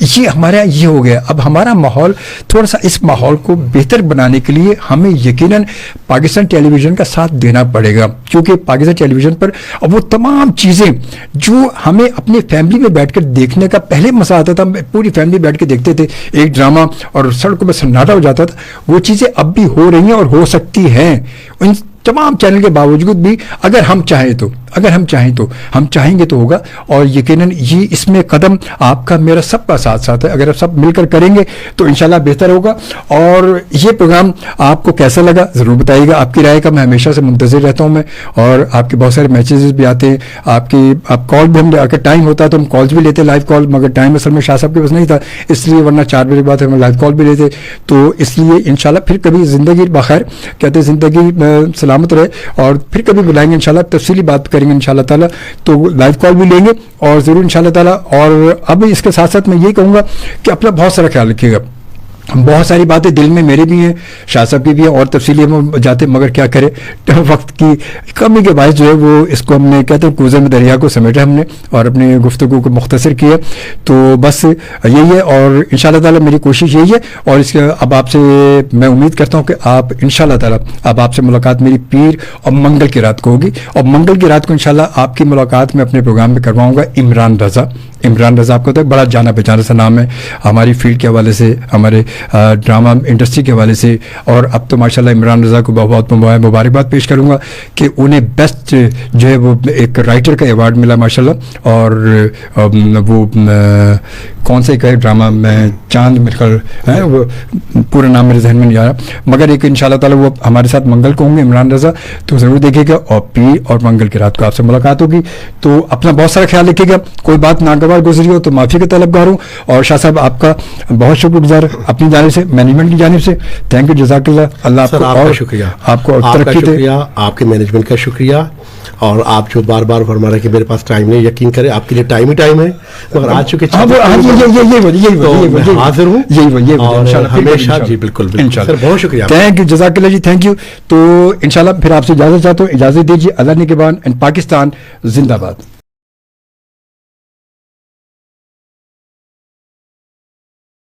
C: یہ ہمارا یہ ہو گیا. اب ہمارا ماحول تھوڑا سا, اس ماحول کو بہتر بنانے کے لیے ہمیں یقیناً پاکستان ٹیلی ویژن کا ساتھ دینا پڑے گا, کیونکہ پاکستان ٹیلی ویژن پر اب وہ تمام چیزیں جو ہمیں اپنی فیملی میں بیٹھ کر دیکھنے کا پہلے مزہ آتا تھا, پوری فیملی بیٹھ کے دیکھتے تھے ایک ڈرامہ اور سڑکوں میں سناٹا ہو جاتا تھا, وہ چیزیں اب بھی ہو رہی ہیں اور ہو سکتی ہیں. ان تمام چینل کے باوجود بھی اگر ہم چاہیں تو ہم چاہیں گے تو ہوگا. اور یقیناً یہ اس میں قدم آپ کا میرا سب کا ساتھ ساتھ ہے, اگر آپ سب مل کر کریں گے تو انشاءاللہ بہتر ہوگا. اور یہ پروگرام آپ کو کیسا لگا ضرور بتائیے گا, آپ کی رائے کا میں ہمیشہ سے منتظر رہتا ہوں میں. اور آپ کے بہت سارے میسیجز بھی آتے ہیں, آپ کال بھی, ہم اگر ٹائم ہوتا ہے تو ہم کالز بھی لیتے, لائیو کال, مگر ٹائم اصل میں شاہ صاحب کے پاس نہیں تھا, اس لیے ورنہ 4 بجے کے بعد ہم لائیو کال بھی لیتے. تو اس لیے انشاءاللہ پھر کبھی زندگی بخیر, کہتے زندگی سلامت رہے, اور پھر کبھی بلائیں گے انشاءاللہ, تفصیلی بات کریں گے انشاءاللہ تعالیٰ, تو لائیو کال بھی لیں گے اور ضرور انشاءاللہ تعالیٰ. اور اب اس کے ساتھ ساتھ میں یہ کہوں گا کہ اپنا بہت سارا خیال رکھیے گا. بہت ساری باتیں دل میں میرے بھی ہیں, شاہ صاحب کی بھی ہیں, اور تفصیلی ہم جاتے, مگر کیا کرے وقت کی کمی کے باعث جو ہے وہ اس کو ہم نے کہتے ہیں کوزے میں دریا کو سمیٹا ہم نے اور اپنی گفتگو کو مختصر کیا. تو بس یہی ہے, اور انشاءاللہ تعالیٰ میری کوشش یہی ہے. اور اس کے اب آپ سے میں امید کرتا ہوں کہ آپ انشاءاللہ تعالیٰ اب آپ سے ملاقات میری پیر اور منگل کی رات کو ہوگی, اور منگل کی رات کو انشاءاللہ آپ کی ملاقات میں اپنے پروگرام میں کرواؤں گا عمران رضا آپ کو تو بڑا جانا پہچانا سا نام ہے ہماری فیلڈ کے حوالے سے, ہمارے ڈرامہ انڈسٹری کے حوالے سے. اور اب تو ماشاءاللہ عمران رضا کو بہت مبارکباد پیش کروں گا کہ انہیں بیسٹ جو ہے وہ ایک رائٹر کا ایوارڈ ملا ماشاءاللہ. اور وہ کون سے کا ڈرامہ میں چاند میرے خیال ہے, وہ پورا نام میرے ذہن میں نہیں آ رہا, مگر ایک انشاءاللہ تعالیٰ وہ ہمارے ساتھ منگل کو ہوں گے عمران رضا, تو ضرور دیکھیے گا. اور پیر اور منگل کی رات کو آپ سے ملاقات ہوگی. تو اپنا بہت سارا خیال رکھیے گا, کوئی بات ناگوار گزری ہو تو معافی کا طلبگار ہوں. اور شاہ صاحب آپ کا بہت شکر گزار, اپنا اپنی جانب سے مینجمنٹ کی جانب سے تھینک یو جزاک اللہ. اللہ
B: سر آپ کا شکریہ,
C: آپ کو
B: آپ کا
C: ترقی دے.
B: شکریہ, آپ کے مینجمنٹ کا شکریہ, اور آپ جو بار بار فرما رہے ہیں کہ میرے پاس ٹائم نہیں, یقین کریں آپ کے لیے ٹائم ہی ٹائم ہے, مگر آج چونکہ حاضر ہوں ہمیشہ. جی بالکل سر, بہت شکریہ,
C: تھینک یو جزاک اللہ جی, تھینک یو. تو انشاءاللہ پھر آپ سے اجازت چاہتا ہوں, اجازت دیجیے. اللہ نگہبان اینڈ پاکستان زندہ باد.